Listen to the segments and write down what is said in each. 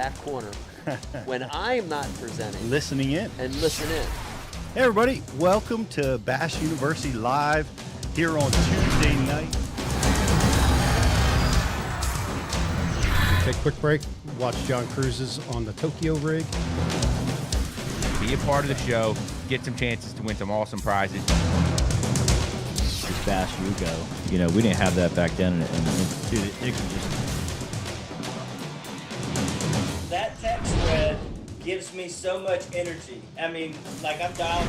back corner when I'm not presenting. Listening in. And listen in. Hey, everybody. Welcome to Bass University Live here on Tuesday night. Take a quick break. Watch John Cruz's on the Tokyo rig. Be a part of the show. Get some chances to win some awesome prizes. Just Bass you go. You know, we didn't have that back then. And dude, it could just... That text thread gives me so much energy. I mean, like I'm dialed.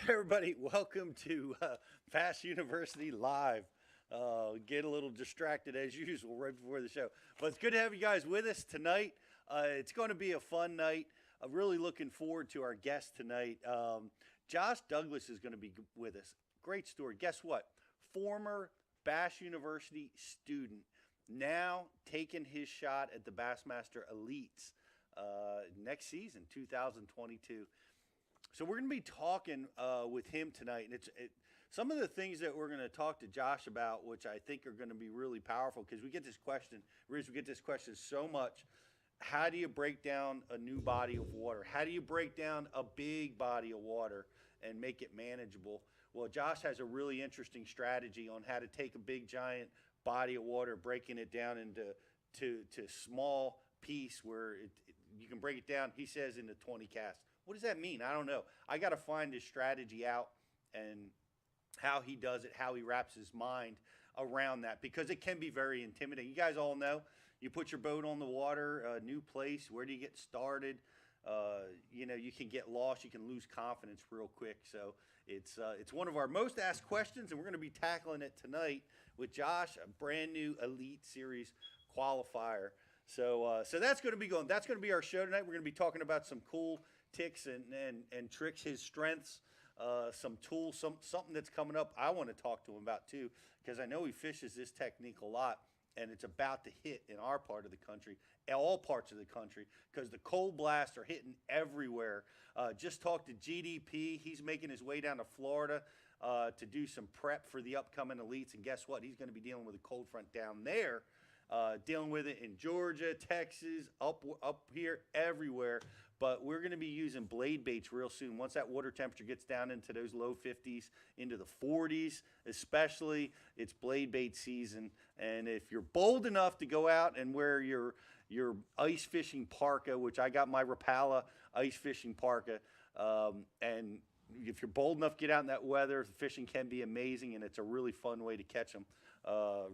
Everybody, welcome to Bass University Live. Get a little distracted as usual right before the show. But it's good to have you guys with us tonight. It's going to be a fun night. I'm really looking forward to our guest tonight. Josh Douglas is going to be with us. Great story. Guess what? Former Bass University student, now taking his shot at the Bassmaster Elites next season, 2022. So we're going to be talking with him tonight, and some of the things that we're going to talk to Josh about, which I think are going to be really powerful, because we get this question, Riz, we get this question so much. How do you break down a new body of water? How do you break down a big body of water and make it manageable? Well, Josh has a really interesting strategy on how to take a big, giant body of water, breaking it down into small piece where you can break it down, he says, into 20 casts. What does that mean? I don't know. I got to find his strategy out and how he does it, how he wraps his mind around that, because it can be very intimidating. You guys all know, you put your boat on the water, a new place, where do you get started? You can get lost, you can lose confidence real quick. So it's one of our most asked questions, and we're going to be tackling it tonight with Josh, a brand new Elite Series qualifier. So that's going to be going. That's going to be our show tonight. We're going to be talking about some cool ticks and tricks, his strengths, some tools, something that's coming up I want to talk to him about too, because I know he fishes this technique a lot, and it's about to hit in our part of the country, all parts of the country, because the cold blasts are hitting everywhere. Just talked to GDP. He's making his way down to Florida to do some prep for the upcoming Elites, and guess what? He's going to be dealing with a cold front down there, dealing with it in Georgia, Texas, up here, everywhere. But we're going to be using blade baits real soon. Once that water temperature gets down into those low 50s, into the 40s especially, it's blade bait season. And if you're bold enough to go out and wear your ice fishing parka, which I got my Rapala ice fishing parka, and if you're bold enough to get out in that weather, the fishing can be amazing, and it's a really fun way to catch them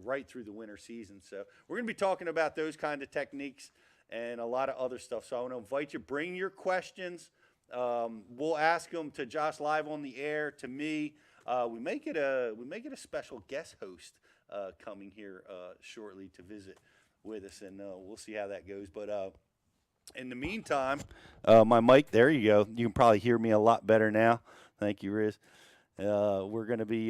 right through the winter season. So we're going to be talking about those kind of techniques and a lot of other stuff. So I want to invite you, bring your questions. We'll ask them to Josh live on the air, to me. We make it a special guest host coming here shortly to visit with us, and we'll see how that goes. But in the meantime, my mic, there you go. You can probably hear me a lot better now. Thank you, Riz. We're gonna be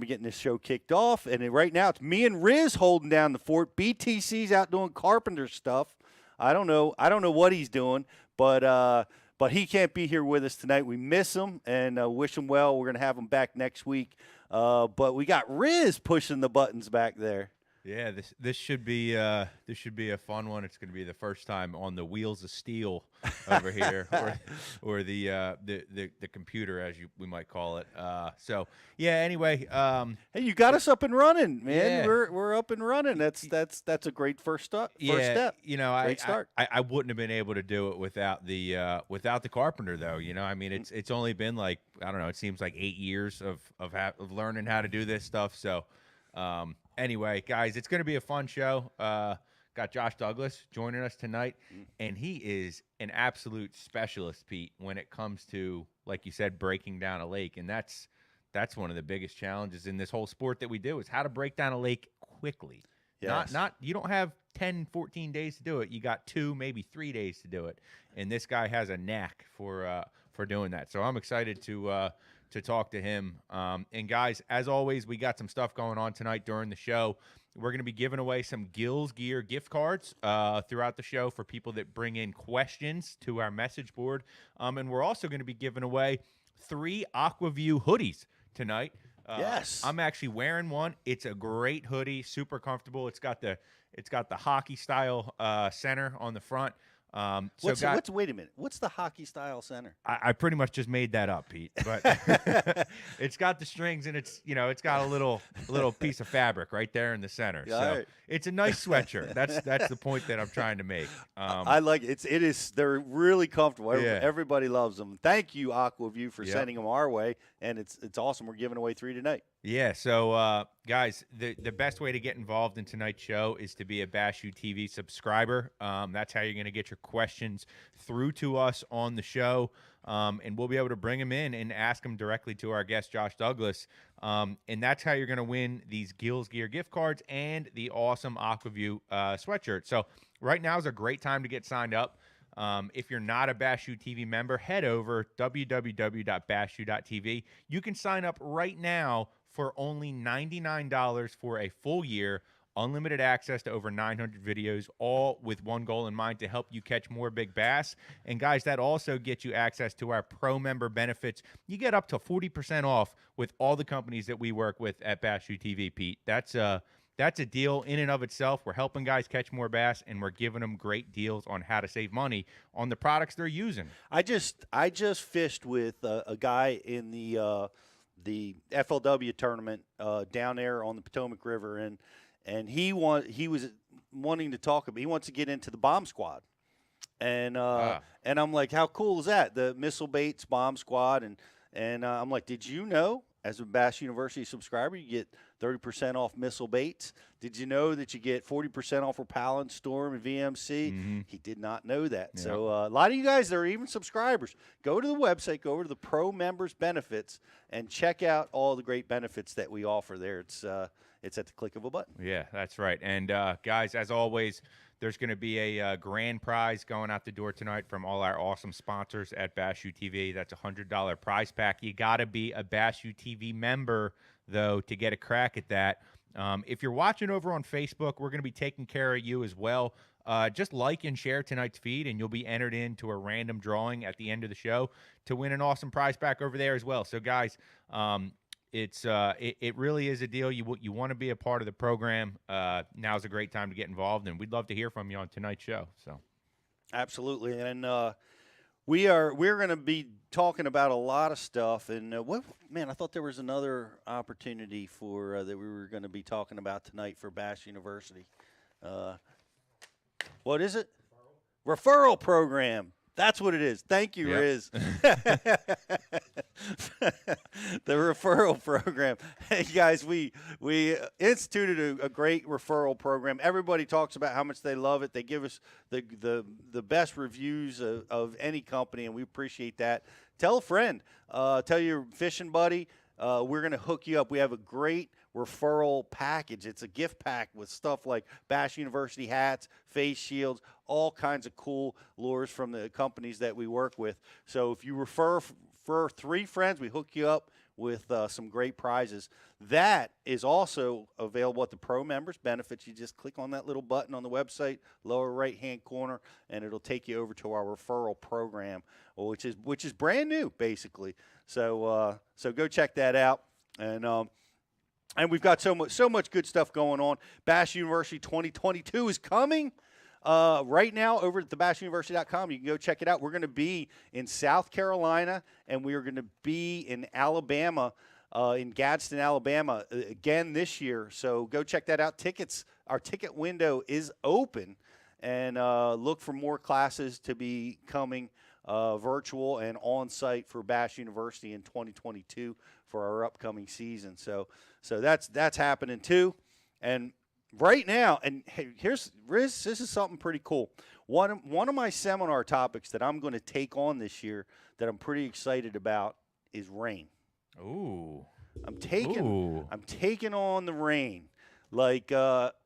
getting this show kicked off, and right now it's me and Riz holding down the fort. BTC's out doing carpenter stuff. I don't know what he's doing, but he can't be here with us tonight. We miss him and wish him well. We're gonna have him back next week. But we got Riz pushing the buttons back there. Yeah, this should be a fun one. It's going to be the first time on the wheels of steel over here, or the computer, as we might call it. So yeah. Anyway, hey, you got us up and running, man. Yeah. We're up and running. That's a great first step. You know, great start. I wouldn't have been able to do it without the carpenter, though. You know, I mean, it's only been like, I don't know, it seems like 8 years of learning how to do this stuff. So. Anyway, guys, it's going to be a fun show. Got Josh Douglas joining us tonight, and he is an absolute specialist, Pete, when it comes to, like you said, breaking down a lake. And that's one of the biggest challenges in this whole sport that we do, is how to break down a lake quickly. Yes. Not you don't have 10, 14 days to do it. You got 2, maybe 3 days to do it. And this guy has a knack for doing that. So I'm excited to talk to him. And guys, as always, we got some stuff going on tonight during the show. We're going to be giving away some Gills Gear gift cards throughout the show for people that bring in questions to our message board. And we're also going to be giving away 3 Aquaview hoodies tonight. Yes. I'm actually wearing one. It's a great hoodie, super comfortable. It's got the hockey style center on the front. Wait a minute. What's the hockey style center? I pretty much just made that up, Pete. But it's got the strings and it's got a little piece of fabric right there in the center. Yeah, so right. it's a nice sweatshirt. That's the point that I'm trying to make. I like it. It is. They're really comfortable. Yeah. Everybody loves them. Thank you, Aquaview, for sending them our way. And it's awesome. We're giving away 3 tonight. Yeah, so guys, the best way to get involved in tonight's show is to be a Bash U TV subscriber. That's how you're going to get your questions through to us on the show, and we'll be able to bring them in and ask them directly to our guest, Josh Douglas. And that's how you're going to win these Gills Gear gift cards and the awesome Aquaview sweatshirt. So right now is a great time to get signed up. If you're not a Bash U TV member, head over www.bashu.tv. You can sign up right now for only $99 for a full year, unlimited access to over 900 videos, all with one goal in mind: to help you catch more big bass. And guys, that also gets you access to our pro member benefits. You get up to 40% off with all the companies that we work with at Bash U TV, Pete. That's a deal in and of itself. We're helping guys catch more bass, and we're giving them great deals on how to save money on the products they're using. I just fished with a guy in the FLW tournament down there on the Potomac River, and he was wanting to talk about. He wants to get into the bomb squad, and I'm like, how cool is that? The missile baits bomb squad, and I'm like, did you know, as a Bass University subscriber, you get 30% off missile baits? Did you know that you get 40% off Repellent, Storm, and VMC? Mm-hmm. He did not know that. Yeah. So a lot of you guys that are even subscribers, go to the website, go over to the Pro Members Benefits, and check out all the great benefits that we offer there. It's at the click of a button. Yeah, that's right. And guys, as always, there's going to be a grand prize going out the door tonight from all our awesome sponsors at Bash U TV. That's a $100 prize pack. You got to be a Bash U TV member, though, to get a crack at that. If you're watching over on Facebook, we're going to be taking care of you as well. Just like and share tonight's feed, and you'll be entered into a random drawing at the end of the show to win an awesome prize pack over there as well. So, guys, it really is a deal. You want to be a part of the program. Now's a great time to get involved, and we'd love to hear from you on tonight's show. So, absolutely, and we're going to be talking about a lot of stuff. And I thought there was another opportunity for that we were going to be talking about tonight for Bass University. What is it? Referral program. That's what it is. Thank you, Yep. Riz. The referral program. Hey, guys, we instituted a great referral program. Everybody talks about how much they love it. They give us the best reviews of any company, and we appreciate that. Tell a friend. Tell your fishing buddy. We're going to hook you up. We have a great referral package. It's a gift pack with stuff like Bass University hats, face shields, all kinds of cool lures from the companies that we work with. So if you refer 3 friends, we hook you up with some great prizes. That is also available at the Pro Members Benefits. You just click on that little button on the website, lower right-hand corner, and it'll take you over to our referral program, which is brand new, basically. So go check that out. And we've got so much good stuff going on. Bass University 2022 is coming. Right now, over at thebassuniversity.com, you can go check it out. We're going to be in South Carolina, and we are going to be in Alabama, in Gadsden, Alabama, again this year. So go check that out. Our ticket window is open, and look for more classes to be coming virtual and on-site for Bass University in 2022 for our upcoming season. So that's happening too. And right now, and hey, here's Riz, this is something pretty cool. One of my seminar topics that I'm going to take on this year that I'm pretty excited about is rain. ooh, I'm taking on the rain. like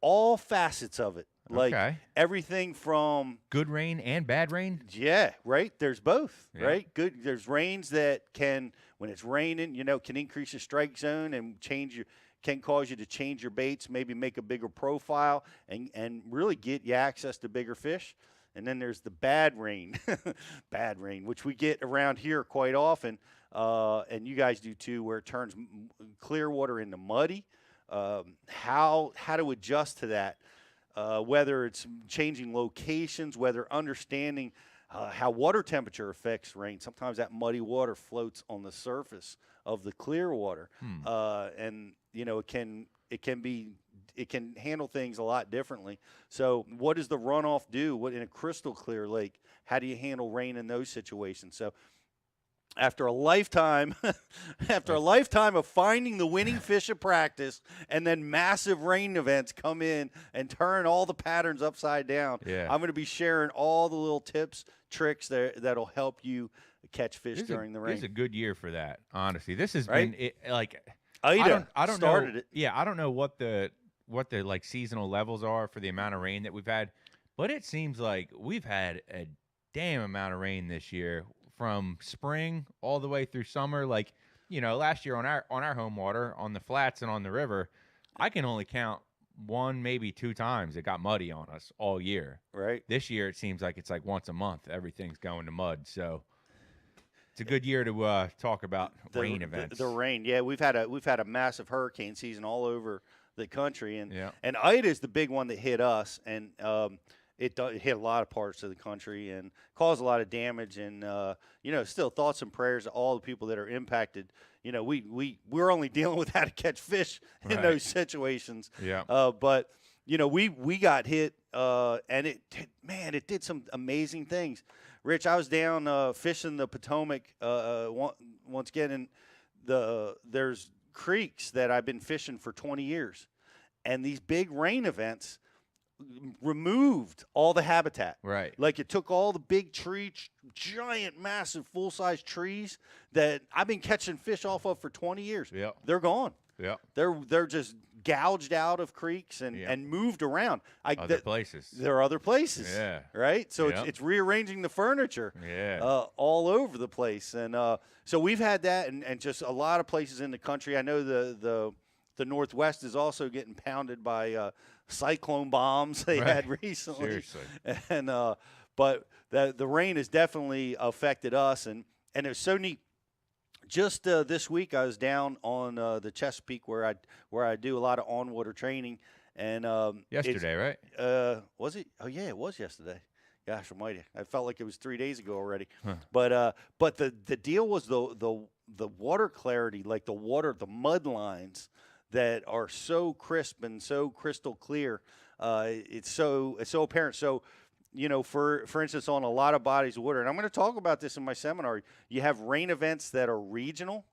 all facets of it. Like Okay. everything from Good rain and bad rain. yeah, right. There's both, Yeah. right? Good. There's rains that can, when it's raining, can increase your strike zone and can cause you to change your baits, maybe make a bigger profile, and really get you access to bigger fish. And then there's the bad rain, bad rain, which we get around here quite often, and you guys do too, where it turns clear water into muddy. How to adjust to that? Whether it's changing locations, whether understanding how water temperature affects rain. Sometimes that muddy water floats on the surface of the clear water, and it can handle things a lot differently. So, what does the runoff do? What in a crystal clear lake? How do you handle rain in those situations? So, after a lifetime of finding the winning fish at practice, and then massive rain events come in and turn all the patterns upside down, I'm going to be sharing all the little tips, tricks that'll help you catch fish during the rain. This is a good year for that. Honestly, this has Right? been like Ida I don't started know, it. Yeah, I don't know what the like seasonal levels are for the amount of rain that we've had, but it seems like we've had a damn amount of rain this year. From spring all the way through summer, like last year on our home water on the flats and on the river, I can only count one, maybe two times it got muddy on us all year. Right. This year it seems like it's like once a month everything's going to mud. So it's a good year to talk about rain events. The rain, yeah, we've had a massive hurricane season all over the country, and Yeah. and Ida is the big one that hit us, and it hit a lot of parts of the country and caused a lot of damage. And still thoughts and prayers to all the people that are impacted. We're only dealing with how to catch fish in Right. those situations. Yeah. But we got hit, and it did some amazing things. Rich, I was down fishing the Potomac once again, and there's creeks that I've been fishing for 20 years, and these big rain events removed all the habitat. Right. Like it took all the big giant, massive, full-size trees that I've been catching fish off of for 20 years. Yep. They're gone. Yeah. They're just gouged out of creeks and, Yeah. and moved around. Other places. There are other places. Yeah. Right? So Yep. it's rearranging the furniture Yeah. all over the place. And so we've had that and just a lot of places in the country. I know the Northwest is also getting pounded by cyclone bombs they had recently. Seriously. And but the rain has definitely affected us, and it was so neat. Just this week, I was down on the Chesapeake where I do a lot of on-water training, and Yesterday, right? was it? Oh yeah, it was yesterday. Gosh almighty, I felt like it was 3 days ago already. But the deal was the water clarity, like the mud lines that are so crisp and so crystal clear. It's so apparent. So, for instance, on a lot of bodies of water, and I'm going to talk about this in my seminar, you have rain events that are regional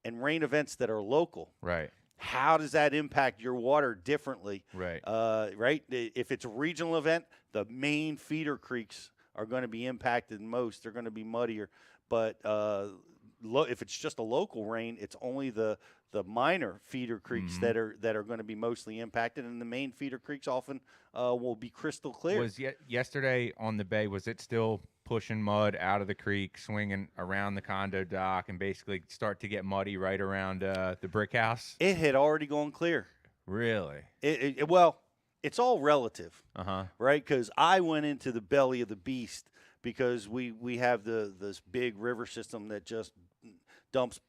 and rain events that are local. Right. How does that impact your water differently? Right. Right. If it's a regional event, the main feeder creeks are going to be impacted most. They're going to be muddier. But if it's just a local rain, it's only the minor feeder creeks that are going to be mostly impacted, and the main feeder creeks often will be crystal clear. Was yesterday on the bay? Was it still pushing mud out of the creek, swinging around the condo dock, and basically start to get muddy right around the brick house? It had already gone clear. Really? Well, it's all relative, Uh-huh. right? Because I went into the belly of the beast because we have this big river system that just dumps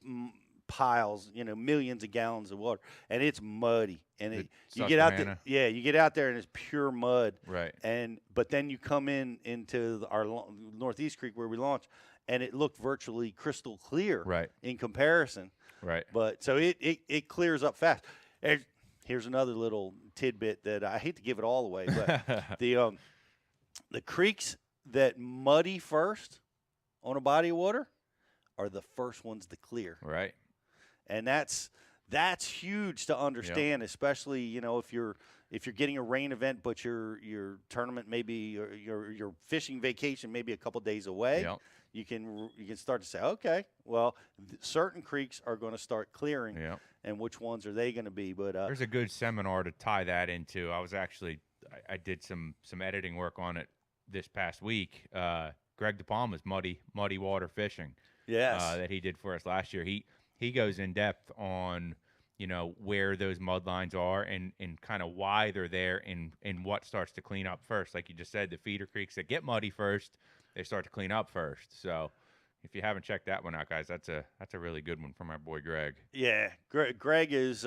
piles, millions of gallons of water, and it's muddy. And you get out there, you get out there and it's pure mud. Right. But then you come into our Northeast Creek where we launched, and it looked virtually crystal clear. Right. In comparison. Right. But so it clears up fast. Here's another little tidbit that I hate to give it all away, but the creeks that muddy first on a body of water are the first ones to clear. Right. And that's huge to understand, especially if you're getting a rain event, but your tournament maybe your fishing vacation maybe a couple days away. Yep. you can start to say, okay, well, certain creeks are going to start clearing, and which ones are they going to be? But there's a good seminar to tie that into. I did some editing work on it this past week. Greg DePalma's muddy water fishing, that he did for us last year. He goes in depth on where those mud lines are and kind of why they're there and what starts to clean up first. Like you just said, the feeder creeks that get muddy first, they start to clean up first. So if you haven't checked that one out, guys, that's a really good one from our boy Greg. Yeah, Greg is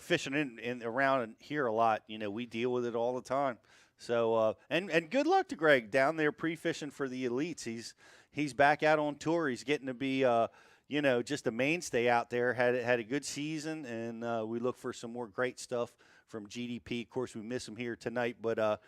fishing in around here a lot. We deal with it all the time. So and good luck to Greg down there pre-fishing for the elites. He's back out on tour. He's getting to be just a mainstay out there. Had a good season, and we look for some more great stuff from GDP. Of course, we miss him here tonight, but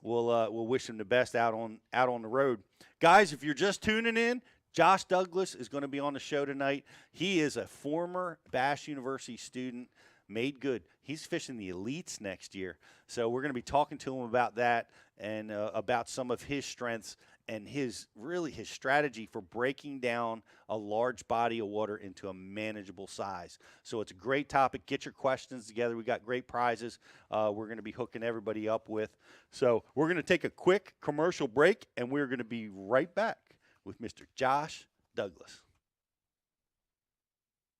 we'll wish him the best out on the road. Guys, if you're just tuning in, Josh Douglas is going to be on the show tonight. He is a former Bass University student, made good. He's fishing the elites next year. So we're going to be talking to him about that and about some of his strengths and his strategy for breaking down a large body of water into a manageable size. So it's a great topic. Get your questions together. We got great prizes we're going to be hooking everybody up with. So we're going to take a quick commercial break, and we're going to be right back with Mr. Josh Douglas.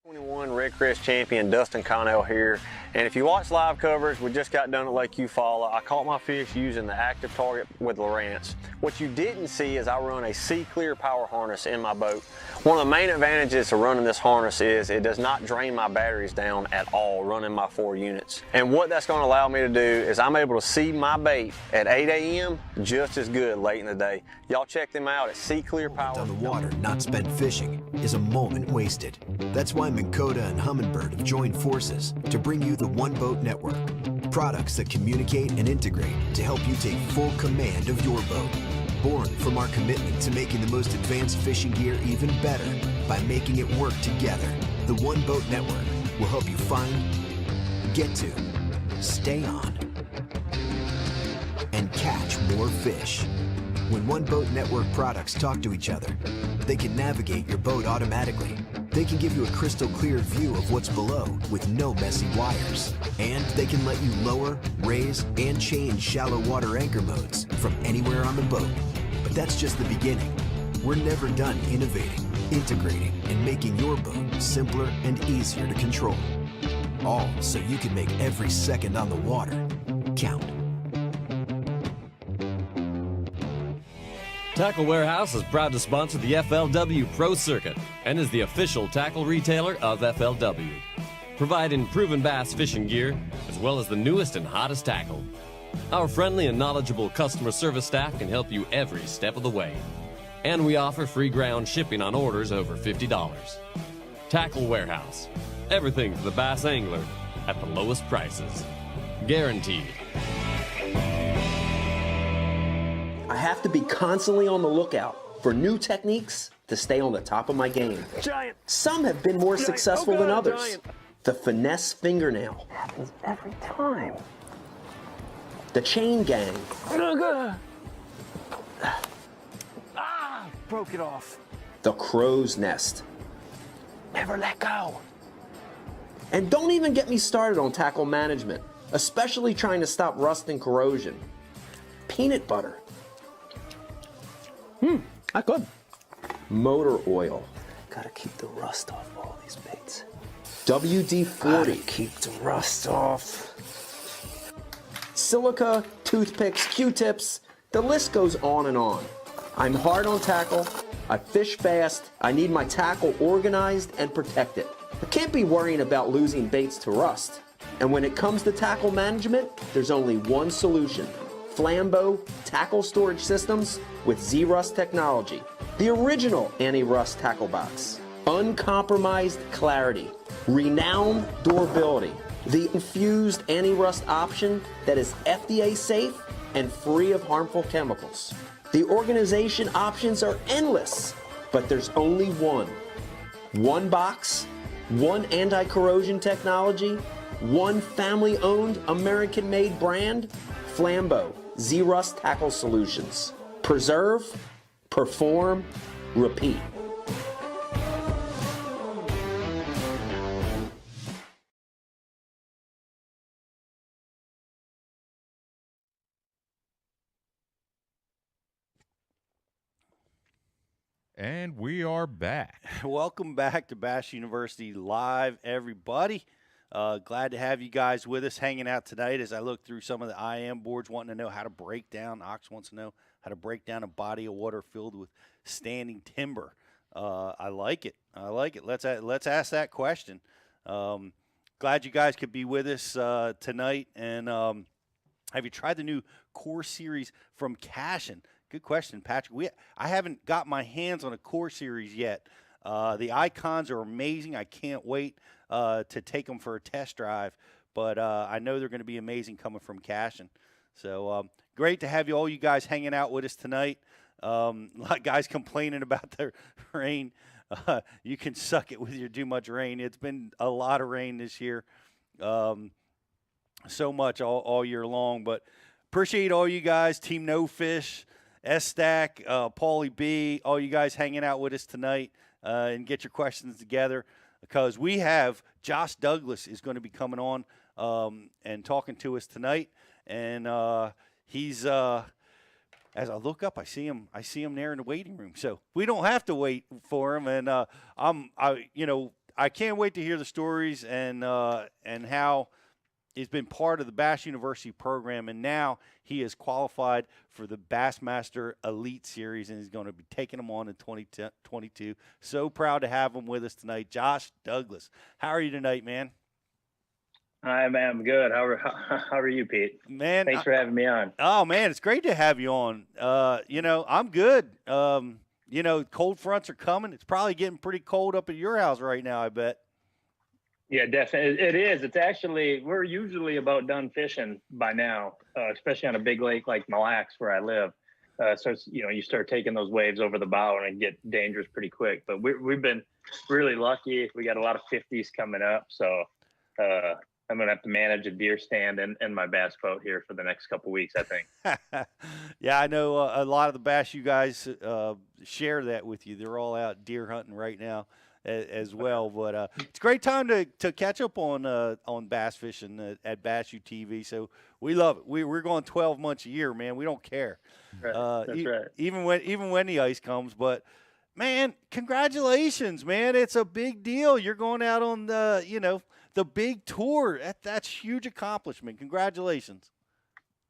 21 Red Crest champion Dustin Connell here, and if you watch live coverage, we just got done at Lake Eufaula. I caught my fish using the active target with Lowrance. What you didn't see is I run a C-Clear power harness in my boat. One of the main advantages to running this harness is it does not drain my batteries down at all running my 4 units. And what that's going to allow me to do is I'm able to see my bait at 8 a.m. just as good late in the day. Y'all check them out at C-Clear Power. On the water not spent fishing is a moment wasted. That's why Minn Kota and Humminbird have joined forces to bring you the One Boat Network. Products that communicate and integrate to help you take full command of your boat. Born from our commitment to making the most advanced fishing gear even better by making it work together. The One Boat Network will help you find, get to, stay on, and catch more fish. When One Boat Network products talk to each other, they can navigate your boat automatically. They can give you a crystal clear view of what's below with no messy wires. And they can let you lower, raise, and change shallow water anchor modes from anywhere on the boat. But that's just the beginning. We're never done innovating, integrating, and making your boat simpler and easier to control. All so you can make every second on the water count. Tackle Warehouse is proud to sponsor the FLW Pro Circuit and is the official tackle retailer of FLW, providing proven bass fishing gear as well as the newest and hottest tackle. Our friendly and knowledgeable customer service staff can help you every step of the way. And we offer free ground shipping on orders over $50. Tackle Warehouse, everything for the bass angler at the lowest prices. Guaranteed. I have to be constantly on the lookout for new techniques to stay on the top of my game. Giant. Some have been more successful than others. Giant. The finesse fingernail happens every time. The chain gang. Broke it off. The crow's nest. Never let go. And don't even get me started on tackle management, especially trying to stop rust and corrosion. Peanut butter. Not good. Motor oil. Gotta keep the rust off all these baits. WD-40. Keep the rust off. Silica, toothpicks, Q-tips, the list goes on and on. I'm hard on tackle, I fish fast, I need my tackle organized and protected. I can't be worrying about losing baits to rust. And when it comes to tackle management, there's only one solution. Flambeau Tackle Storage Systems with Z-Rust technology. The original anti-rust tackle box. Uncompromised clarity. Renowned durability. The infused anti-rust option that is FDA safe and free of harmful chemicals. The organization options are endless, but there's only one. One box, one anti-corrosion technology, one family-owned, American-made brand, Flambeau Z-Rust Tackle Solutions. Preserve, perform, repeat. And we are back. Welcome back to Bass University Live, everybody. Glad to have you guys with us hanging out tonight as I look through some of the IM boards, wanting to know how to break down. Ox wants to know how to break down a body of water filled with standing timber. I like it. I like it. Let's ask that question. Glad you guys could be with us tonight. And have you tried the new Core Series from Cashin? Good question, Patrick. I haven't got my hands on a Core Series yet. The icons are amazing. I can't wait to take them for a test drive. But I know they're going to be amazing coming from Cashin. So great to have all you guys hanging out with us tonight. A lot of guys complaining about the rain. You can suck it with your too much rain. It's been a lot of rain this year. So much all year long. But appreciate all you guys, Team No Fish, S-Stack, Paulie B, all you guys hanging out with us tonight and get your questions together because we have Josh Douglas is going to be coming on and talking to us tonight. And he's as I look up, I see him there in the waiting room. So we don't have to wait for him. And I can't wait to hear the stories and how he's been part of the Bass University program, and now he is qualified for the Bassmaster Elite Series, and he's going to be taking them on in 2022. So proud to have him with us tonight. Josh Douglas, how are you tonight, man? I'm good. How are you, Pete? Man, thanks for having me on. Oh, man, it's great to have you on. I'm good. Cold fronts are coming. It's probably getting pretty cold up at your house right now, I bet. Yeah, definitely. It is. It's actually, we're usually about done fishing by now, especially on a big lake like Mille Lacs where I live. So it's, you start taking those waves over the bow and it get dangerous pretty quick. But we've been really lucky. We got a lot of 50s coming up. So I'm going to have to manage a deer stand and my bass boat here for the next couple weeks, I think. Yeah, I know a lot of the bass you guys share that with you. They're all out deer hunting right now as well. But it's a great time to catch up on bass fishing at Bass UTV. So we love it. We're going 12 months a year, man. We don't care. Right. That's right. Even when the ice comes. But man, congratulations, man. It's a big deal. You're going out on the big tour. That's huge accomplishment. Congratulations.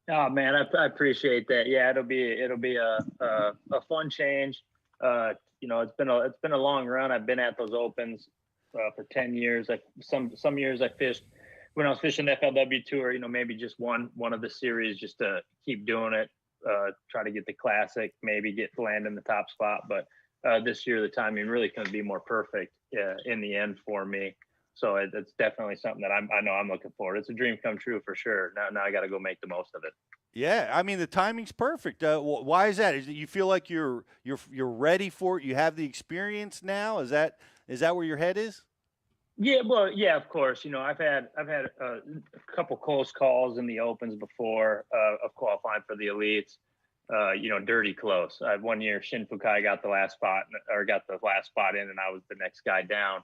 Oh man, I appreciate that. Yeah, it'll be a fun change. It's been a long run. I've been at those opens for 10 years. Some years I fished when I was fishing the FLW tour. Maybe just one of the series just to keep doing it. Try to get the classic, maybe land in the top spot. But this year the timing really couldn't be more perfect in the end for me. So it's definitely something that I know I'm looking forward. It's a dream come true for sure. Now I got to go make the most of it. Yeah, I mean the timing's perfect. Why is that? Is it you feel like you're ready for it? You have the experience now. Is that where your head is? Yeah, well, yeah, of course. I've had a couple close calls in the opens before of qualifying for the elites. Dirty close. One year Shinfukai got the last spot in, and I was the next guy down.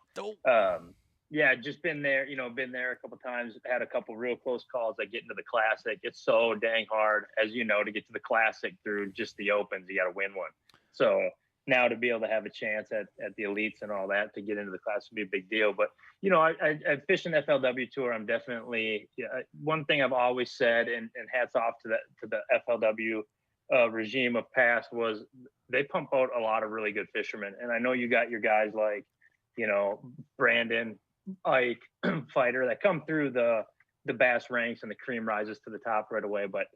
Yeah, just been there a couple times, had a couple real close calls. I get into the classic. It's so dang hard, as you know, to get to the classic through just the opens. You got to win one. So now to be able to have a chance at the elites and all that to get into the class would be a big deal. But, I fish an FLW tour. I'm definitely, one thing I've always said, and hats off to the FLW regime of past, was they pump out a lot of really good fishermen. And I know you got your guys like, Brandon, Ike, Fighter that come through the bass ranks and the cream rises to the top right away. But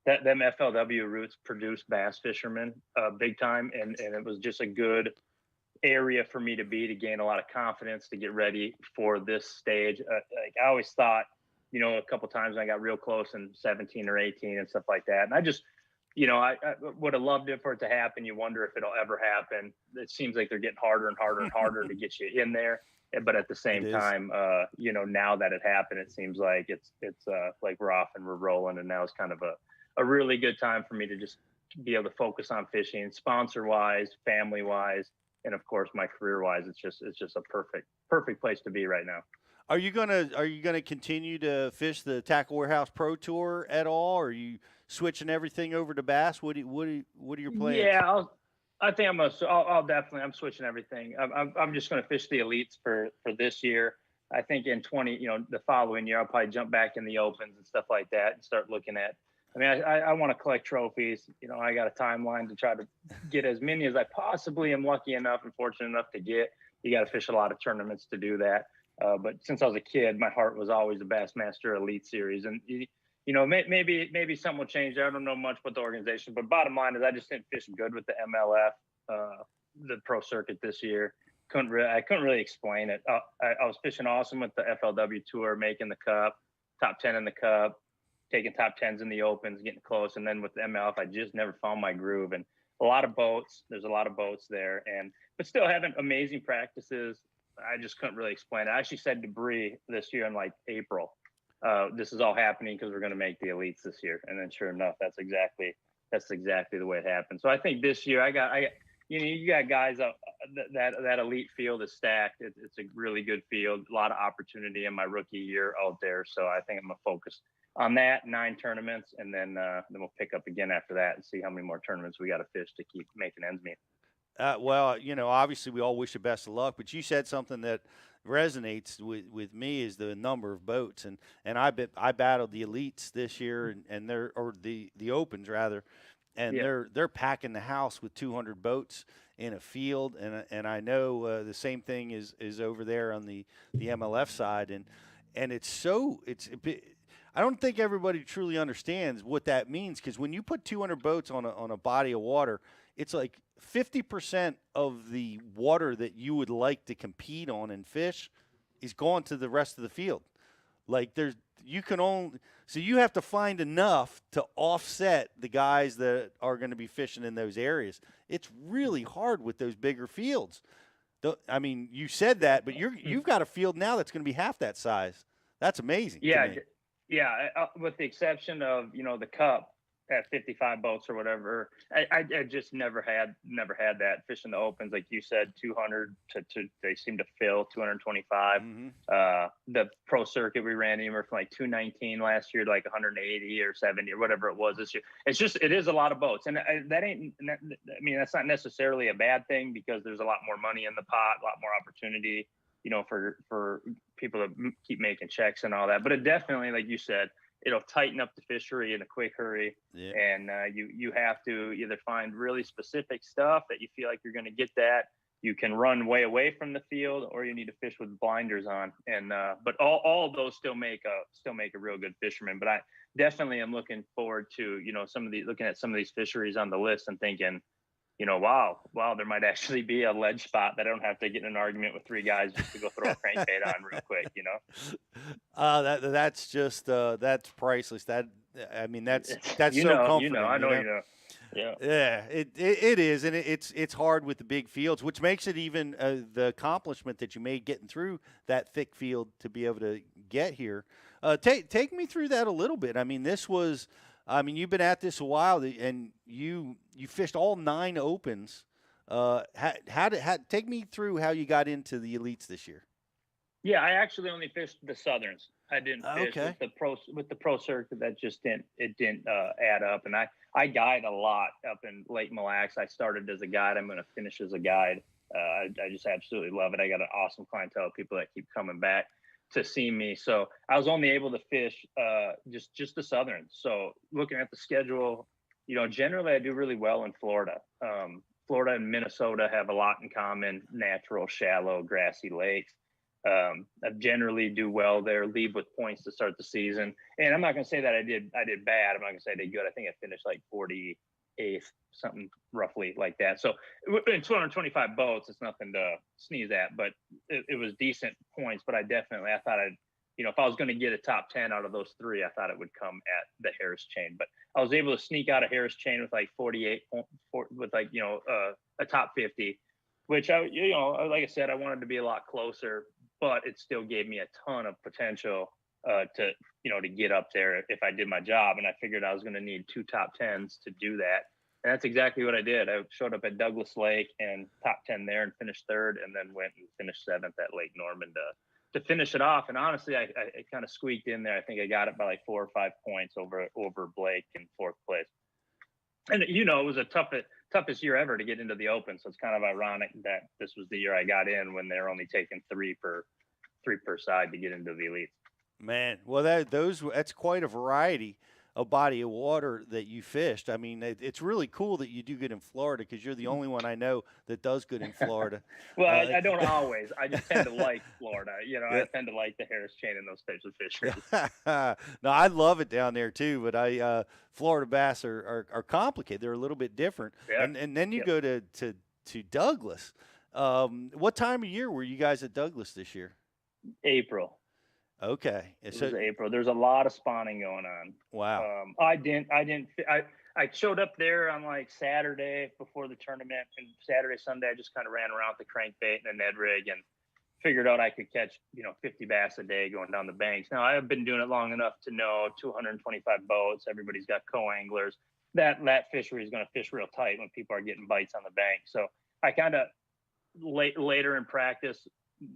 them FLW routes produce bass fishermen big time. And it was just a good area for me to gain a lot of confidence to get ready for this stage. I always thought, a couple times I got real close in 17 or 18 and stuff like that. And I just, I would have loved it for it to happen. You wonder if it'll ever happen. It seems like they're getting harder and harder and harder to get you in there. But at the same time, now that it happened, it seems like it's like we're off and we're rolling. And now it's kind of a really good time for me to just be able to focus on fishing, sponsor wise, family wise, and of course my career wise. It's just a perfect place to be right now. Are you gonna continue to fish the Tackle Warehouse Pro Tour at all? Or are you switching everything over to bass? What are your plans? Yeah, I think I'll definitely. I'm switching everything. I'm just going to fish the elites for this year. I think in the following year, I'll probably jump back in the opens and stuff like that and start looking at. I mean, I want to collect trophies. I got a timeline to try to get as many as I possibly am lucky enough and fortunate enough to get. You got to fish a lot of tournaments to do that. But since I was a kid, my heart was always the Bassmaster Elite Series, and maybe something will change. I don't know much about the organization, but bottom line is I just didn't fish good with the MLF, the pro circuit this year. I couldn't really explain it. I was fishing awesome with the FLW Tour, making the Cup, top 10 in the Cup, taking top 10s in the Opens, getting close. And then with the MLF, I just never found my groove. And a lot of boats. There's a lot of boats there, but still having amazing practices. I just couldn't really explain it. I actually said to Bree this year in like April, this is all happening because we're going to make the elites this year. And then sure enough, that's exactly the way it happened. So I think this year you got guys that elite field is stacked. It's a really good field, a lot of opportunity in my rookie year out there. So I think I'm gonna focus on that 9 tournaments, and then we'll pick up again after that and see how many more tournaments we got to fish to keep making ends meet. Well, obviously we all wish you best of luck, but you said something that resonates with me is the number of boats, and I battled the elites this year and the opens rather, and yeah. they're packing the house with 200 boats in a field, and I know the same thing is over there on the MLF side, and I don't think everybody truly understands what that means, because when you put 200 boats on a body of water, it's like 50% of the water that you would like to compete on and fish is gone to the rest of the field. Like you have to find enough to offset the guys that are going to be fishing in those areas. It's really hard with those bigger fields. I mean, you said that, but you've got a field now that's going to be half that size. That's amazing. Yeah. Yeah. With the exception of, the Cup at 55 boats or whatever, I just never had that. Fishing the opens, like you said, 200 to they seem to fill 225. The pro circuit we ran anywhere from like 219 last year to like 180 or 70 or whatever it was this year. It is a lot of boats, and that's not necessarily a bad thing, because there's a lot more money in the pot, a lot more opportunity, for people to keep making checks and all that. But it definitely, like you said, it'll tighten up the fishery in a quick hurry. Yeah. And you have to either find really specific stuff that you feel like you're going to get that you can run way away from the field, or you need to fish with blinders on. And but all of those still make a real good fisherman. But I definitely am looking forward to looking at some of these fisheries on the list and thinking, wow, there might actually be a ledge spot that I don't have to get in an argument with 3 guys just to go throw a crankbait on real quick, That's priceless. That's you so know, comforting. I know you know. Yeah. Yeah, it is, and it's hard with the big fields, which makes it even the accomplishment that you made getting through that thick field to be able to get here. Take me through that a little bit. I mean, you've been at this a while, and you fished all 9 opens. Take me through how you got into the elites this year. Yeah, I actually only fished the Southerns. I didn't fish with the pro circuit. That just didn't add up. And I guide a lot up in Lake Mille Lacs. I started as a guide. I'm going to finish as a guide. I just absolutely love it. I got an awesome clientele of people that keep coming back to see me. So I was only able to fish just the Southerns. So looking at the schedule, generally I do really well in Florida. Florida and Minnesota have a lot in common: natural, shallow, grassy lakes. I generally do well there, leave with points to start the season. And I'm not going to say that I did bad. I'm not going to say I did good. I think I finished like 48th, something roughly like that. So in 225 boats, it's nothing to sneeze at, but it was decent points. But I thought if I was going to get a top 10 out of those 3, I thought it would come at the Harris chain. But I was able to sneak out a Harris chain with like 48, with like, a top 50, which like I said, I wanted to be a lot closer, but it still gave me a ton of potential to get up there if I did my job. And I figured I was going to need 2 top 10s to do that. And that's exactly what I did. I showed up at Douglas Lake and top 10 there and finished third, and then went and finished seventh at Lake Norman to finish it off. And honestly, I kind of squeaked in there. I think I got it by like 4 or 5 points over Blake in fourth place. And it was a toughest year ever to get into the Open. So it's kind of ironic that this was the year I got in when they're only taking three per side to get into the elites. Man, well, that's quite a variety of body of water that you fished. I mean, it's really cool that you do good in Florida, because you're the only one I know that does good in Florida. Well, I don't always. I just tend to like Florida. I tend to like the Harris Chain and those types of fisheries. No, I love it down there too, but Florida bass are complicated. They're a little bit different. Yeah. And then you go to Douglas. What time of year were you guys at Douglas this year? April. Okay. It was April. There's a lot of spawning going on. Wow. I showed up there on like Saturday before the tournament, and Saturday, Sunday, I just kind of ran around with the crankbait and a Ned rig and figured out I could catch, 50 bass a day going down the banks. Now, I've been doing it long enough to know 225 boats. Everybody's got co-anglers. That fishery is going to fish real tight when people are getting bites on the bank. So I kind of later in practice,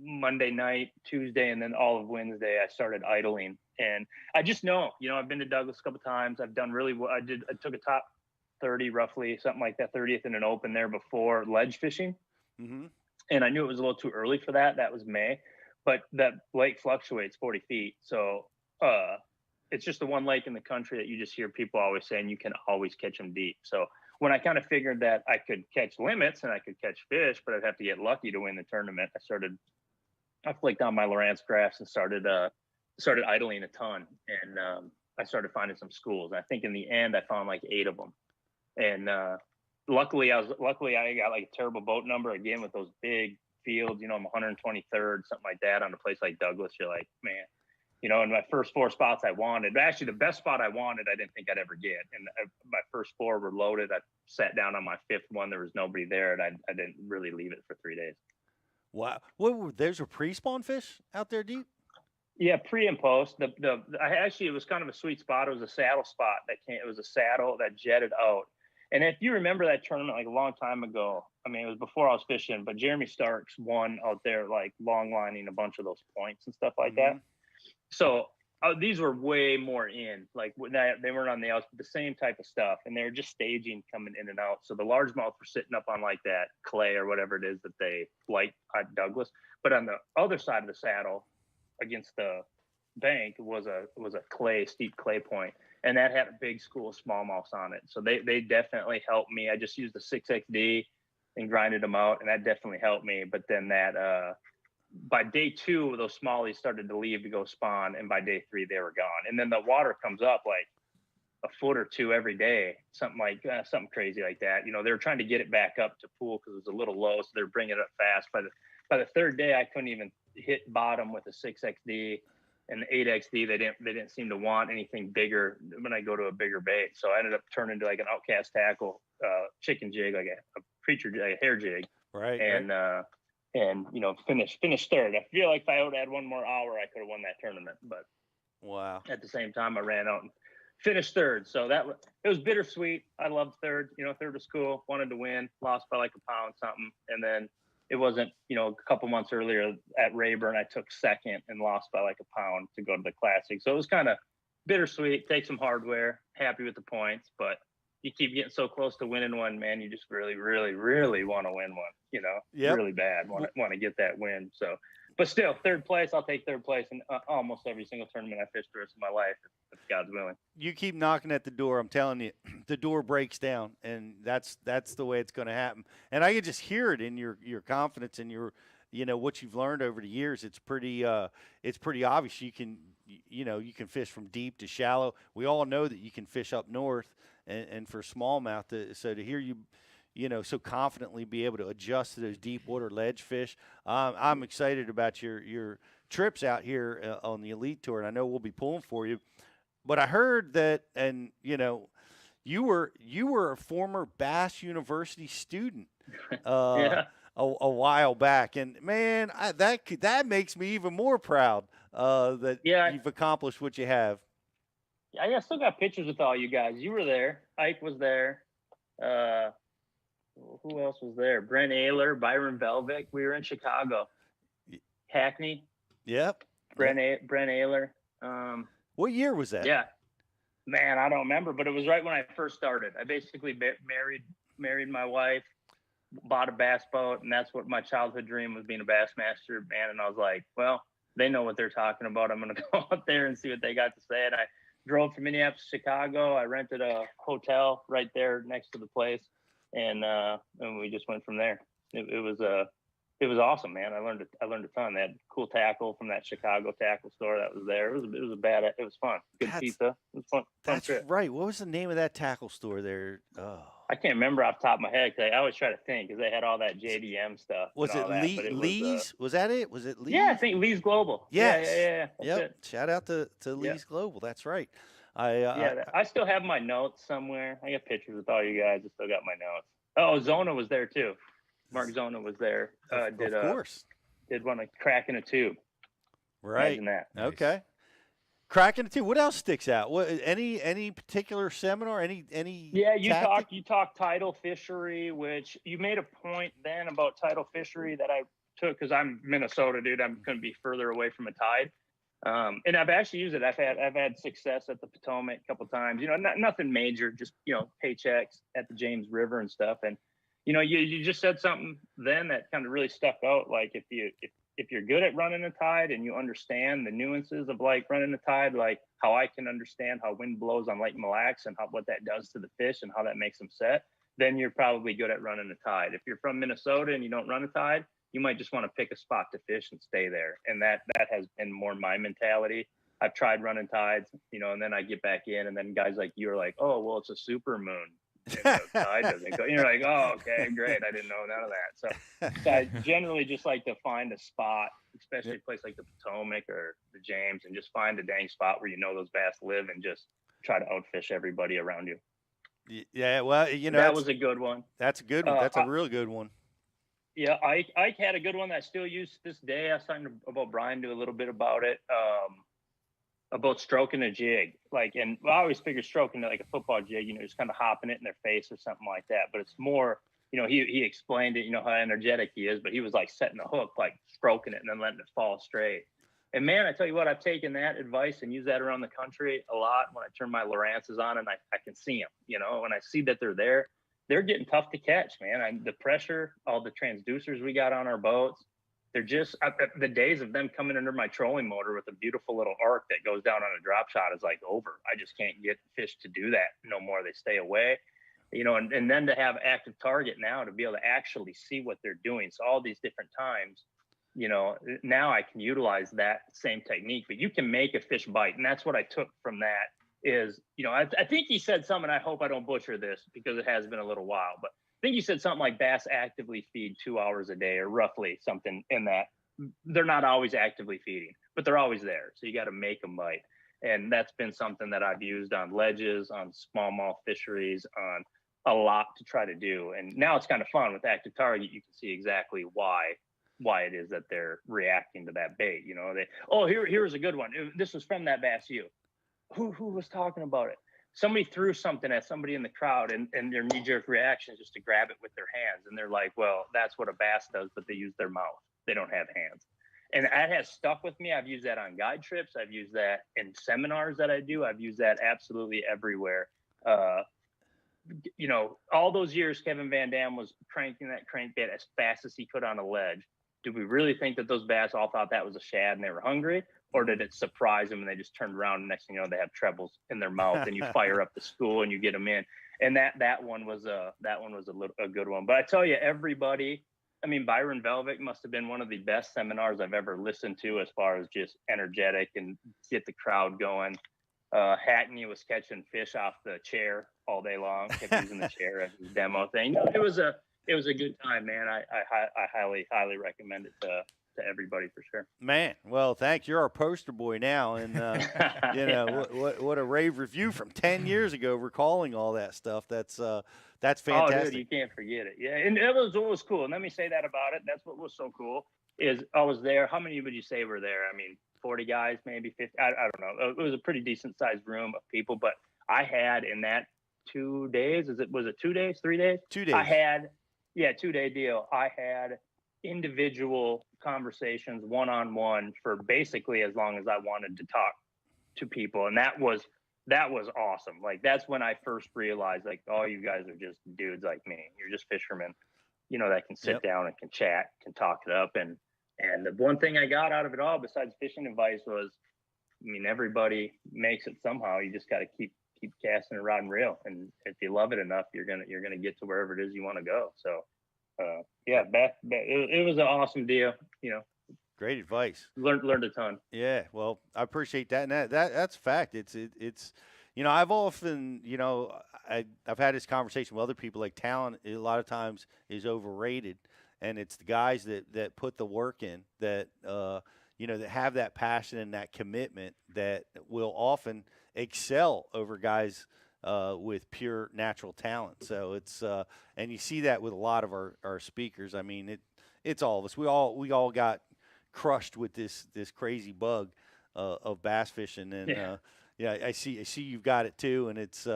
Monday night, Tuesday, and then all of Wednesday, I started idling. And I just know, I've been to Douglas a couple of times. I've done really well. I took a top 30, roughly, something like that, 30th in an Open there before ledge fishing. Mm-hmm. And I knew it was a little too early for that. That was May. But that lake fluctuates 40 feet. So it's just the one lake in the country that you just hear people always saying you can always catch them deep. So when I kind of figured that I could catch limits and I could catch fish, but I'd have to get lucky to win the tournament, I flicked on my Lowrance graphs and started idling a ton. And I started finding some schools. I think in the end, I found like 8 of them. And luckily I got like a terrible boat number again with those big fields. I'm 123rd, something like that, on a place like Douglas. You're like, man, in my first 4 spots I wanted, actually the best spot I wanted, I didn't think I'd ever get. And my first 4 were loaded. I sat down on my 5th one. There was nobody there, and I didn't really leave it for 3 days. Wow. There's a pre-spawn fish out there deep? Yeah, pre and post. It was kind of a sweet spot. It was a saddle spot it was a saddle that jetted out. And if you remember that tournament like a long time ago, I mean, it was before I was fishing, but Jeremy Starks won out there, like long lining a bunch of those points and stuff like that. So these were way more in, like they weren't on the outs, but the same type of stuff. And they were just staging coming in and out. So the largemouth were sitting up on like that clay or whatever it is that they like at Douglas. But on the other side of the saddle against the bank was a steep clay point. And that had a big school of smallmouths on it. So they definitely helped me. I just used the 6XD and grinded them out, and that definitely helped me. But then by day 2, those smallies started to leave to go spawn, and by day 3, they were gone. And then the water comes up like a foot or 2 every day, something crazy like that. They were trying to get it back up to pool because it was a little low, so they're bringing it up fast. By the 3rd day, I couldn't even hit bottom with a 6XD. And the 8XD, they didn't seem to want anything bigger when I go to a bigger bait. So I ended up turning to like an outcast tackle, chicken jig, like a preacher jig, a hair jig. Right. And finish 3rd. I feel like if I would have had 1 more hour, I could have won that tournament. But wow. At the same time, I ran out and finished 3rd. So it was bittersweet. I loved 3rd. 3rd was cool. Wanted to win. Lost by like a pound something. And then it wasn't, a couple months earlier at Rayburn, I took 2nd and lost by like a pound to go to the Classic. So it was kind of bittersweet. Take some hardware. Happy with the points, but you keep getting so close to winning one, man. You just really, really, really want to win one. Yep. Really bad. Want to get that win. So, but still, 3rd place. I'll take 3rd place in almost every single tournament I fish the rest of my life, if God's willing. You keep knocking at the door. I'm telling you, the door breaks down, and that's the way it's going to happen. And I can just hear it in your confidence and your, what you've learned over the years. It's pretty obvious. You can fish from deep to shallow. We all know that you can fish up north, and for smallmouth. So to hear you, so confidently be able to adjust to those deep water ledge fish. I'm excited about your trips out here on the Elite Tour, and I know we'll be pulling for you. But I heard that, and you were a former Bass University student a while back, and man, that makes me even more proud that you've accomplished what you have. I still got pictures with all you guys. You were there. Ike was there. Who else was there? Brent Ayler, Byron Velvick. We were in Chicago. Hackney. Yep. Brent Ayler. What year was that? Yeah, man, I don't remember, but it was right when I first started. I basically married my wife, bought a bass boat, and that's what my childhood dream was, being a Bassmaster, man. And I was like, well, they know what they're talking about. I'm going to go out there and see what they got to say. And I drove from Minneapolis to Chicago. I rented a hotel right there next to the place, and we just went from there. It was awesome, man. I learned a ton. They had cool tackle from that Chicago tackle store that was there. It was fun. Good pizza. It was fun. That's trip. right. What was the name of that tackle store there? Oh, I can't remember off the top of my head, because I always try to think, because they had all that JDM stuff. Was it Lee's? Was that it? Was it Lee's? Yeah, I think Lee's Global. Yes. Yeah. Yep. Shout out to Lee's Global. That's right. I still have my notes somewhere. I got pictures with all you guys. I still got my notes. Oh, Zona was there too. Mark Zona was there. Of course. Did one, like, crack in a tube. Right. Imagine that. Nice. Okay. Cracking it too. What else sticks out? What any particular seminar? Any? Yeah, you tactic? talked tidal fishery, which you made a point then about tidal fishery that I took, because I'm Minnesota, dude. I'm going to be further away from a tide, and I've actually used it. I've had success at the Potomac a couple times. You know, nothing major, just, you know, paychecks at the James River and stuff. And you know, you just said something then that kind of really stuck out. Like, if you're good at running a tide and you understand the nuances of, like, running a tide, like how I can understand how wind blows on Lake Mille Lacs and what that does to the fish and how that makes them set, then you're probably good at running a tide. If you're from Minnesota and you don't run a tide, you might just want to pick a spot to fish and stay there. And that has been more my mentality. I've tried running tides, you know, and then I get back in, and then guys like you are like, oh, well, it's a super moon. The tide doesn't go. You're like, oh, okay, great. I didn't know none of that. So I generally just like to find a spot, especially a place like the Potomac or the James, and just find a dang spot where you know those bass live, and just try to outfish everybody around you. Yeah, well, you know, that was a good one. That's a good one. That's a real good one. Yeah, Ike had a good one that I still use to this day. I was talking about Brian, do a little bit about it. About stroking a jig, like, and I always figure stroking like a football jig, you know, just kind of hopping it in their face or something like that. But it's more, you know, he explained it, you know, how energetic he is, but he was like setting a hook, like stroking it and then letting it fall straight. And man, I tell you what, I've taken that advice and used that around the country a lot when I turn my Lowrances on and I can see them, you know, when I see that they're getting tough to catch, man. The pressure, all the transducers we got on our boats, they're just, the days of them coming under my trolling motor with a beautiful little arc that goes down on a drop shot is like over. I just can't get fish to do that no more. They stay away, you know, and then to have active target now to be able to actually see what they're doing. So all these different times, you know, now I can utilize that same technique, but you can make a fish bite. And that's what I took from that is, you know, I think he said something, I hope I don't butcher this because it has been a little while, but I think you said something like bass actively feed 2 hours a day or roughly something in that. They're not always actively feeding, but they're always there. So you got to make them bite. And that's been something that I've used on ledges, on smallmouth fisheries, on a lot to try to do. And now it's kind of fun with active target. You can see exactly why it is that they're reacting to that bait. You know, here's a good one. This was from that Bass U. Who was talking about it? Somebody threw something at somebody in the crowd and their knee-jerk reaction is just to grab it with their hands. And they're like, well, that's what a bass does, but they use their mouth. They don't have hands. And that has stuck with me. I've used that on guide trips. I've used that in seminars that I do. I've used that absolutely everywhere. You know, all those years Kevin Van Dam was cranking that crankbait as fast as he could on a ledge. Do we really think that those bass all thought that was a shad and they were hungry? Or did it surprise them and they just turned around and next thing you know, they have trebles in their mouth and you fire up the school and you get them in. And that one was a good one. But I tell you, everybody, I mean, Byron Velvick must have been one of the best seminars I've ever listened to as far as just energetic and get the crowd going. Hackney was catching fish off the chair all day long, kept using the chair as his demo thing. It was a good time, man. I highly recommend it to everybody for sure. Man, well, thanks. You're our poster boy now, and you know what a rave review from 10 years ago, recalling all that stuff. That's fantastic. Oh, dude, you can't forget it. Yeah, and it was cool. And let me say that about it. That's what was so cool is I was there. How many would you say were there? I mean, 40 guys, maybe 50. I don't know. It was a pretty decent sized room of people, but I had in that 2 days. Was it 2 days, 3 days? 2 days. I had, 2-day deal. I had individual conversations one-on-one for basically as long as I wanted to talk to people. And that was awesome. Like, that's when I first realized, like, oh, you guys are just dudes like me. You're just fishermen, that can sit down and can chat, can talk it up. And the one thing I got out of it all, besides fishing advice, was, I mean, everybody makes it somehow. You just got to keep casting a rod and reel. And if you love it enough, you're going to get to wherever it is you want to go. So, it was an awesome deal. Great advice. Learned a ton. Yeah, well, I appreciate that, and that's fact. It's I've often I've had this conversation with other people. Like, talent a lot of times is overrated, and it's the guys that put the work in, that that have that passion and that commitment, that will often excel over guys with pure natural talent. So it's and you see that with a lot of our speakers. I mean, it's all of us. We all got crushed with this crazy bug of bass fishing, and I see you've got it too, and it's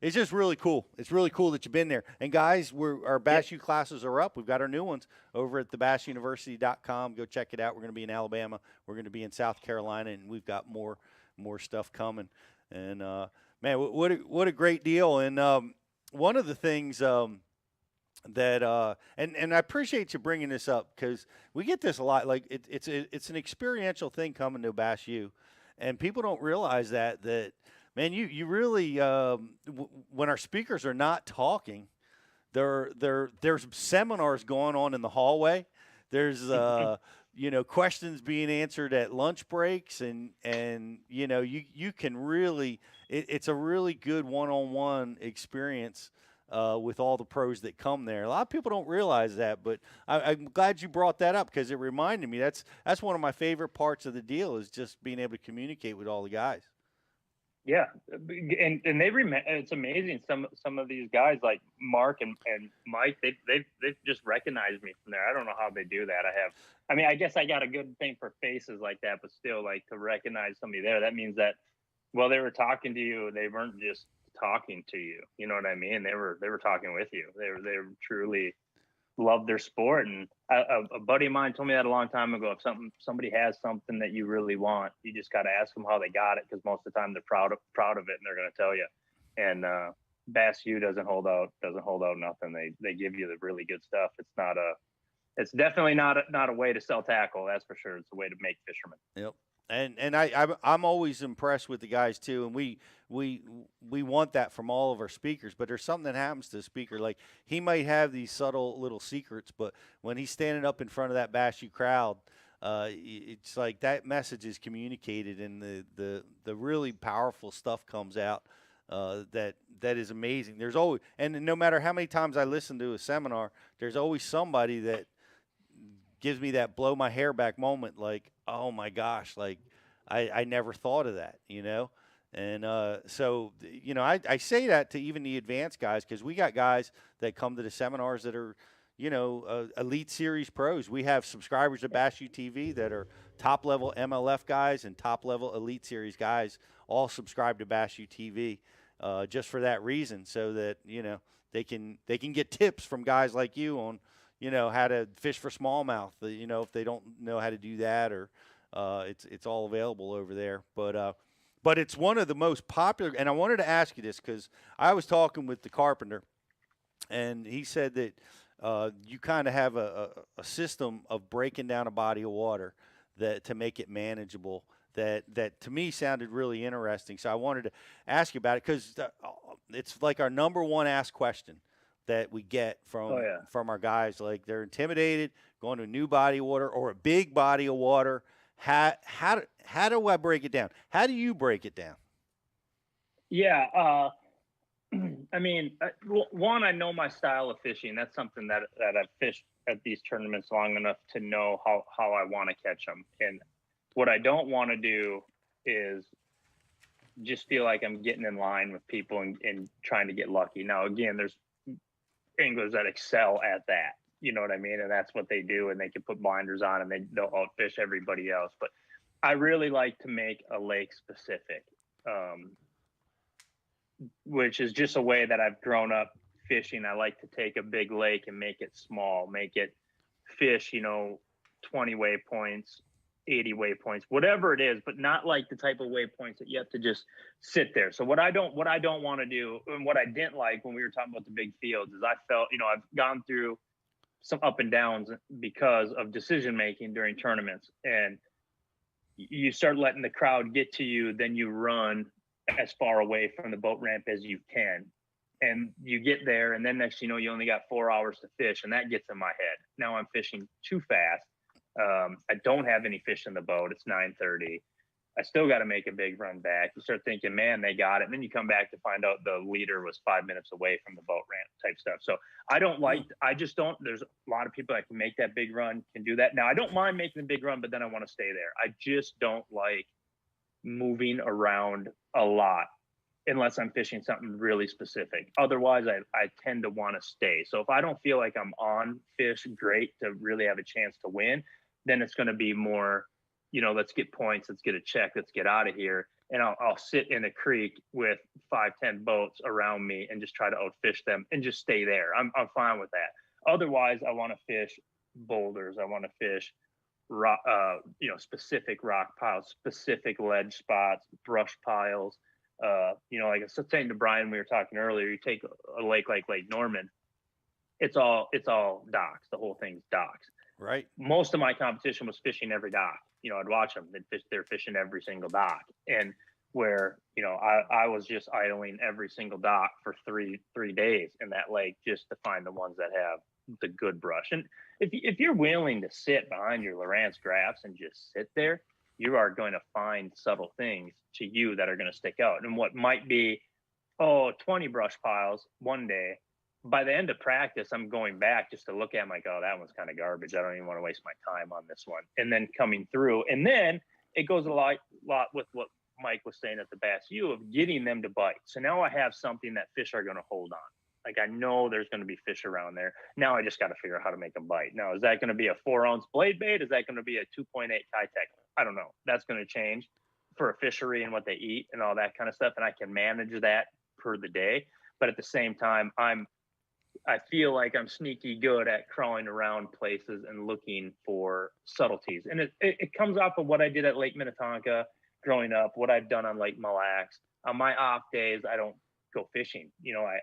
just really cool. It's really cool that you've been there. And guys, our Bass U classes are up. We've got our new ones over at thebassuniversity.com. Go check it out. We're going to be in Alabama. We're going to be in South Carolina, and we've got more stuff coming. And man, what a great deal. And one of the things that and I appreciate you bringing this up, because we get this a lot. Like, it's an experiential thing coming to Bass U, and people don't realize that man, you really when our speakers are not talking, there's seminars going on in the hallway. There's questions being answered at lunch breaks, and you can really it's a really good one-on-one experience with all the pros that come there. A lot of people don't realize that, but I'm glad you brought that up, because it reminded me. That's one of my favorite parts of the deal, is just being able to communicate with all the guys. Yeah, and it's amazing. Some of these guys, like Mark and Mike, they've just recognized me from there. I don't know how they do that. I guess I got a good thing for faces like that, but still, like, to recognize somebody there, that means that, well, they were talking to you. They weren't just talking to you. You know what I mean? They were talking with you. They truly loved their sport. And a buddy of mine told me that a long time ago. If somebody has something that you really want, you just got to ask them how they got it, because most of the time they're proud of it, and they're going to tell you. And Bass U doesn't hold out nothing. They give you the really good stuff. It's definitely not a way to sell tackle, that's for sure. It's a way to make fishermen. Yep. And I'm always impressed with the guys too, and we want that from all of our speakers. But there's something that happens to the speaker. Like, he might have these subtle little secrets, but when he's standing up in front of that Bass U crowd, it's like that message is communicated, and the really powerful stuff comes out. That is amazing. There's always, and no matter how many times I listen to a seminar, there's always somebody that gives me that blow my hair back moment, like, oh my gosh, like, I never thought of that, And so, I say that to even the advanced guys, because we got guys that come to the seminars that are, Elite Series pros. We have subscribers to Bass U TV that are top-level MLF guys and top-level Elite Series guys, all subscribe to Bass U TV just for that reason, so that, they can get tips from guys like you on, how to fish for smallmouth, if they don't know how to do that, or it's all available over there. But it's one of the most popular, and I wanted to ask you this, because I was talking with the carpenter, and he said that you kind of have a system of breaking down a body of water to make it manageable. That to me sounded really interesting. So I wanted to ask you about it, because it's like our number one asked question that we get from our guys. Like, they're intimidated going to a new body of water or a big body of water. How do I break it down? How do you break it down? Yeah, I mean, one, I know my style of fishing. That's something that I've fished at these tournaments long enough to know how I want to catch them. And what I don't want to do is just feel like I'm getting in line with people and trying to get lucky. Now, again, there's anglers that excel at that. You know what I mean? And that's what they do, and they can put blinders on and they'll outfish everybody else. But I really like to make a lake specific. which is just a way that I've grown up fishing. I like to take a big lake and make it small, make it fish, 20 waypoints, 80 waypoints, whatever it is, but not like the type of waypoints that you have to just sit there. So what I don't want to do, and what I didn't like when we were talking about the big fields, is I felt, I've gone through some up and downs because of decision making during tournaments, and you start letting the crowd get to you, then you run as far away from the boat ramp as you can. And you get there, and then next you only got 4 hours to fish, and that gets in my head. Now I'm fishing too fast. I don't have any fish in the boat. It's 9:30. I still got to make a big run back. You start thinking, man, they got it. And then you come back to find out the leader was 5 minutes away from the boat ramp type stuff. So there's a lot of people that can make that big run, can do that. Now, I don't mind making the big run, but then I want to stay there. I just don't like moving around a lot unless I'm fishing something really specific. Otherwise, I tend to want to stay. So if I don't feel like I'm on fish great to really have a chance to win, then it's going to be more, let's get points, let's get a check, let's get out of here. And I'll sit in a creek with 5-10 boats around me and just try to outfish them and just stay there. I'm fine with that. Otherwise, I want to fish boulders. I want to fish rock, specific rock piles, specific ledge spots, brush piles. Like I was saying to Brian, we were talking earlier, you take a lake like Lake Norman, it's all docks. The whole thing's docks. Right. Most of my competition was fishing every dock. I'd watch them. They're fishing every single dock. And where, I was just idling every single dock for three days in that lake just to find the ones that have the good brush. And if you're willing to sit behind your Lowrance graphs and just sit there, you are going to find subtle things to you that are going to stick out. And what might be, 20 brush piles one day, by the end of practice, I'm going back just to look at them like, oh, that one's kind of garbage. I don't even want to waste my time on this one. And then coming through. And then it goes a lot with what Mike was saying at the Bass U of getting them to bite. So now I have something that fish are going to hold on. Like I know there's going to be fish around there. Now I just got to figure out how to make them bite. Now, is that going to be a 4-ounce blade bait? Is that going to be a 2.8 Kitech? I don't know. That's going to change for a fishery and what they eat and all that kind of stuff. And I can manage that per the day. But at the same time, I feel like I'm sneaky good at crawling around places and looking for subtleties. And it comes off of what I did at Lake Minnetonka growing up, what I've done on Lake Mille Lacs. On my off days, I don't go fishing.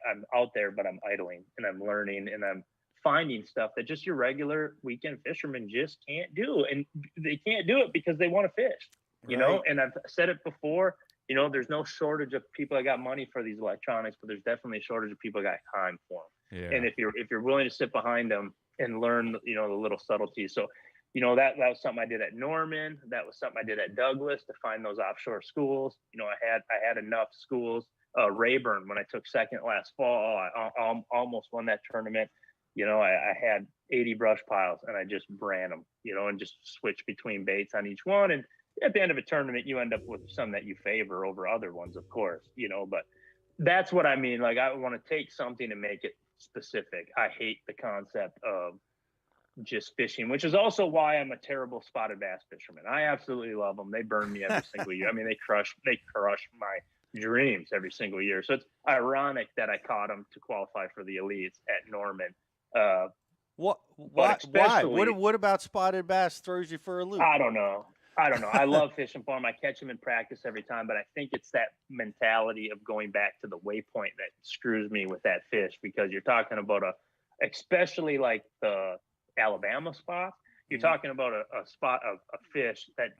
I'm out there, but I'm idling and I'm learning and I'm finding stuff that just your regular weekend fishermen just can't do. And they can't do it because they want to fish, and I've said it before, there's no shortage of people that got money for these electronics, but there's definitely a shortage of people that got time for them. Yeah. And if you're willing to sit behind them and learn, the little subtleties. So, that was something I did at Norman. That was something I did at Douglas to find those offshore schools. I had enough schools. Rayburn, when I took second last fall, I almost won that tournament. I had 80 brush piles and I just ran them, and just switched between baits on each one. And at the end of a tournament, you end up with some that you favor over other ones, of course, but that's what I mean. Like I want to take something and make it specific. I hate the concept of just fishing, which is also why I'm a terrible spotted bass fisherman. I absolutely love them. They burn me every single year. I mean, they crush my dreams every single year. So it's ironic that I caught them to qualify for the elites at Norman. Why? What about spotted bass throws you for a loop? I don't know. I love fishing for them. I catch them in practice every time, but I think it's that mentality of going back to the waypoint that screws me with that fish, because you're talking about especially like the Alabama spot, you're talking about a spot of a fish that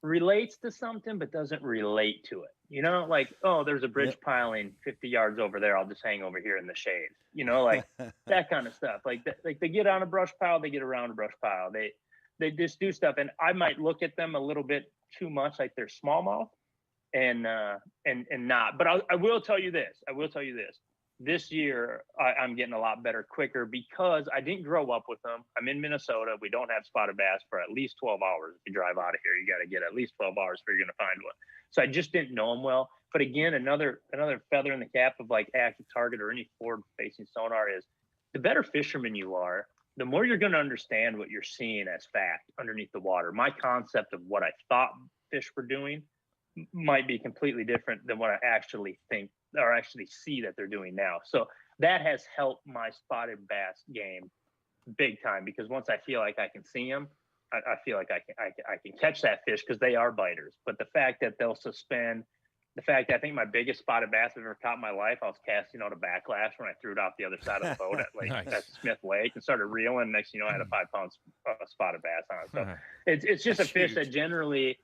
relates to something but doesn't relate to it. Like, oh, there's a bridge piling 50 yards over there. I'll just hang over here in the shade. Like that kind of stuff. Like they get on a brush pile, they get around a brush pile. They just do stuff, and I might look at them a little bit too much like they're smallmouth, and not. But I will tell you this. This year, I'm getting a lot better quicker because I didn't grow up with them. I'm in Minnesota. We don't have spotted bass for at least 12 hours. If you drive out of here, you got to get at least 12 hours before you're going to find one. So I just didn't know them well. But again, another feather in the cap of like active target or any forward-facing sonar is the better fisherman you are, the more you're going to understand what you're seeing as fact underneath the water. My concept of what I thought fish were doing might be completely different than what I actually think or actually see that they're doing now. So that has helped my spotted bass game big time, because once I feel like I can see them, I feel like I can catch that fish, because they are biters. But the fact that they'll suspend, the fact that I think my biggest spotted bass I've ever caught in my life, I was casting out a backlash when I threw it off the other side of the boat at Nice. at Smith Lake and started reeling. Next thing you know, I had a 5-pound spotted bass on it. So it's just a fish that generally,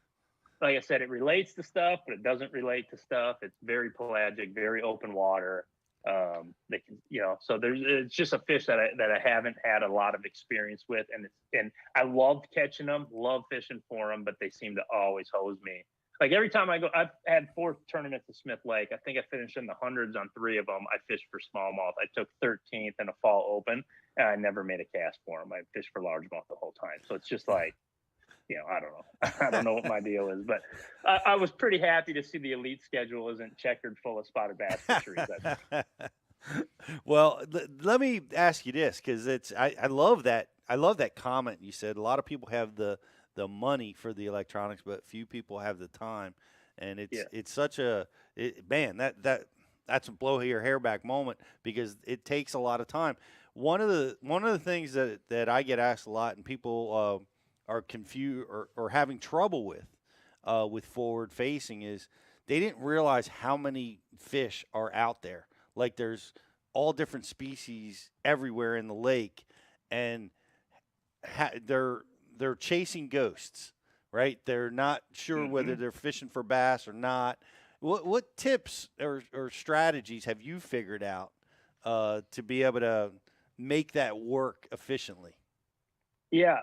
like I said, it relates to stuff, but it doesn't relate to stuff. It's very pelagic, very open water. They can, so it's just a fish that I haven't had a lot of experience with, and I loved catching them, love fishing for them, but they seem to always hose me. Like every time I go, I've had 4 tournaments at Smith Lake. I think I finished in the hundreds on 3 of them. I fished for smallmouth. I took 13th in a fall open, and I never made a cast for them. I fished for largemouth the whole time. So it's just like, I don't know. I don't know what my deal is, but I was pretty happy to see the elite schedule isn't checkered full of spotted bass fisheries. Well, let me ask you this, because I love that. I love that comment you said. A lot of people have the money for the electronics, but few people have the time, and it's such a that's a blow your hair back moment, because it takes a lot of time. One of the things that I get asked a lot, and people are confused or having trouble with forward facing, is they didn't realize how many fish are out there. Like there's all different species everywhere in the lake, and they're chasing ghosts, right? They're not sure whether they're fishing for bass or not. What tips or strategies have you figured out to be able to make that work efficiently? Yeah.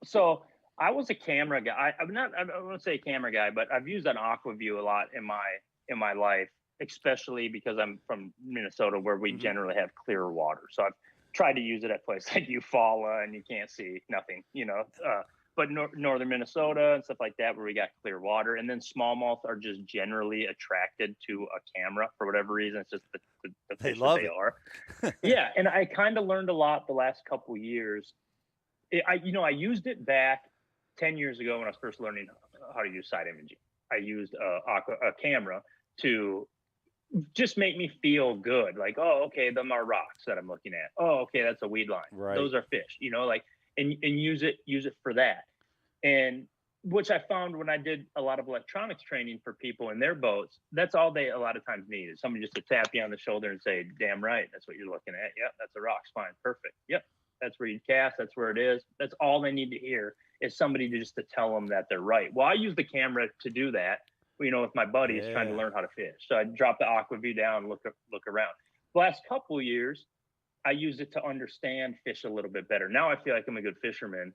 So I was a camera guy. I don't want to say camera guy, but I've used an AquaView a lot in my life, especially because I'm from Minnesota, where we generally have clearer water. So I've tried to use it at places like Eufaula, and you can't see nothing, but northern Minnesota and stuff like that, where we got clear water. And then smallmouth are just generally attracted to a camera for whatever reason. It's just the fish that they are. Yeah. And I kind of learned a lot the last couple years. I used it back 10 years ago when I was first learning how to use side imaging. I used a camera to just make me feel good. Like, oh, okay, them are rocks that I'm looking at. Oh, okay, that's a weed line. Right. Those are fish, and use it for that. And which I found when I did a lot of electronics training for people in their boats, that's all they a lot of times need, is somebody just to tap you on the shoulder and say, damn right, that's what you're looking at. Yep, that's a rock spine. Perfect. Yep. That's where you cast. That's where it is. That's all they need to hear, is somebody just to tell them that they're right. Well, I use the camera to do that, with my buddies trying to learn how to fish. So I drop the AquaView down, look around. The last couple of years, I use it to understand fish a little bit better. Now I feel like I'm a good fisherman,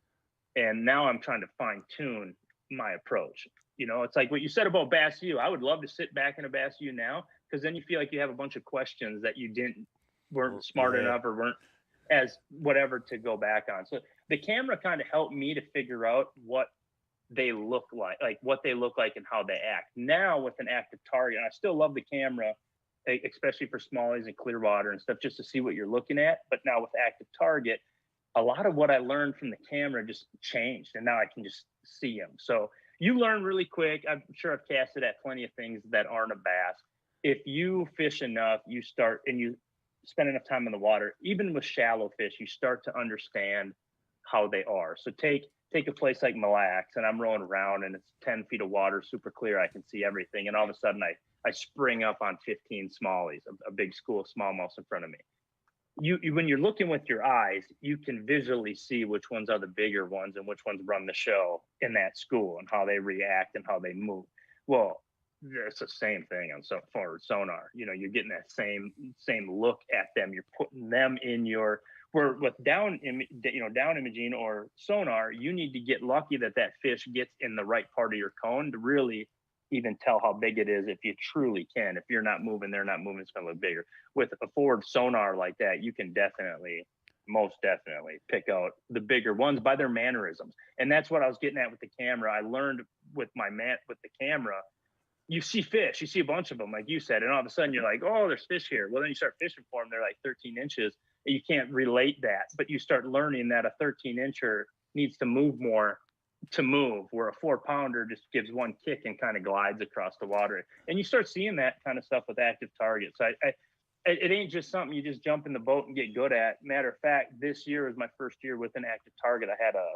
and now I'm trying to fine tune my approach. It's like what you said about Bass U. I would love to sit back in a Bass U now, because then you feel like you have a bunch of questions that you weren't smart enough or weren't as whatever to go back on. So the camera kind of helped me to figure out what they look like what they look like and how they act. Now with an active target, and I still love the camera, especially for smallies and clear water and stuff, just to see what you're looking at. But now with active target, a lot of what I learned from the camera just changed, and now I can just see them. So you learn really quick. I'm sure I've casted at plenty of things that aren't a bass. If you fish enough, you start and you spend enough time in the water, even with shallow fish, you start to understand how they are. So take a place like Mille Lacs, and I'm rolling around and it's 10 feet of water, super clear. I can see everything. And all of a sudden I spring up on 15 smallies, a big school of smallmouths in front of me. You when you're looking with your eyes, you can visually see which ones are the bigger ones and which ones run the show in that school and how they react and how they move. Well, it's the same thing on forward sonar. You're getting that same look at them. You're putting them in your, where with down imaging or sonar, you need to get lucky that fish gets in the right part of your cone to really even tell how big it is, if you truly can. If you're not moving, they're not moving, it's going to look bigger. With a forward sonar like that, you can most definitely pick out the bigger ones by their mannerisms. And that's what I was getting at with the camera. I learned with the camera, you see fish, you see a bunch of them, like you said, and all of a sudden you're like, oh, there's fish here. Well, then you start fishing for them. They're like 13 inches. You can't relate that, but you start learning that a 13 incher needs to move more to move, where a 4-pounder just gives one kick and kind of glides across the water. And you start seeing that kind of stuff with active targets. It ain't just something you just jump in the boat and get good at. Matter of fact, this year was my first year with an active target. I had a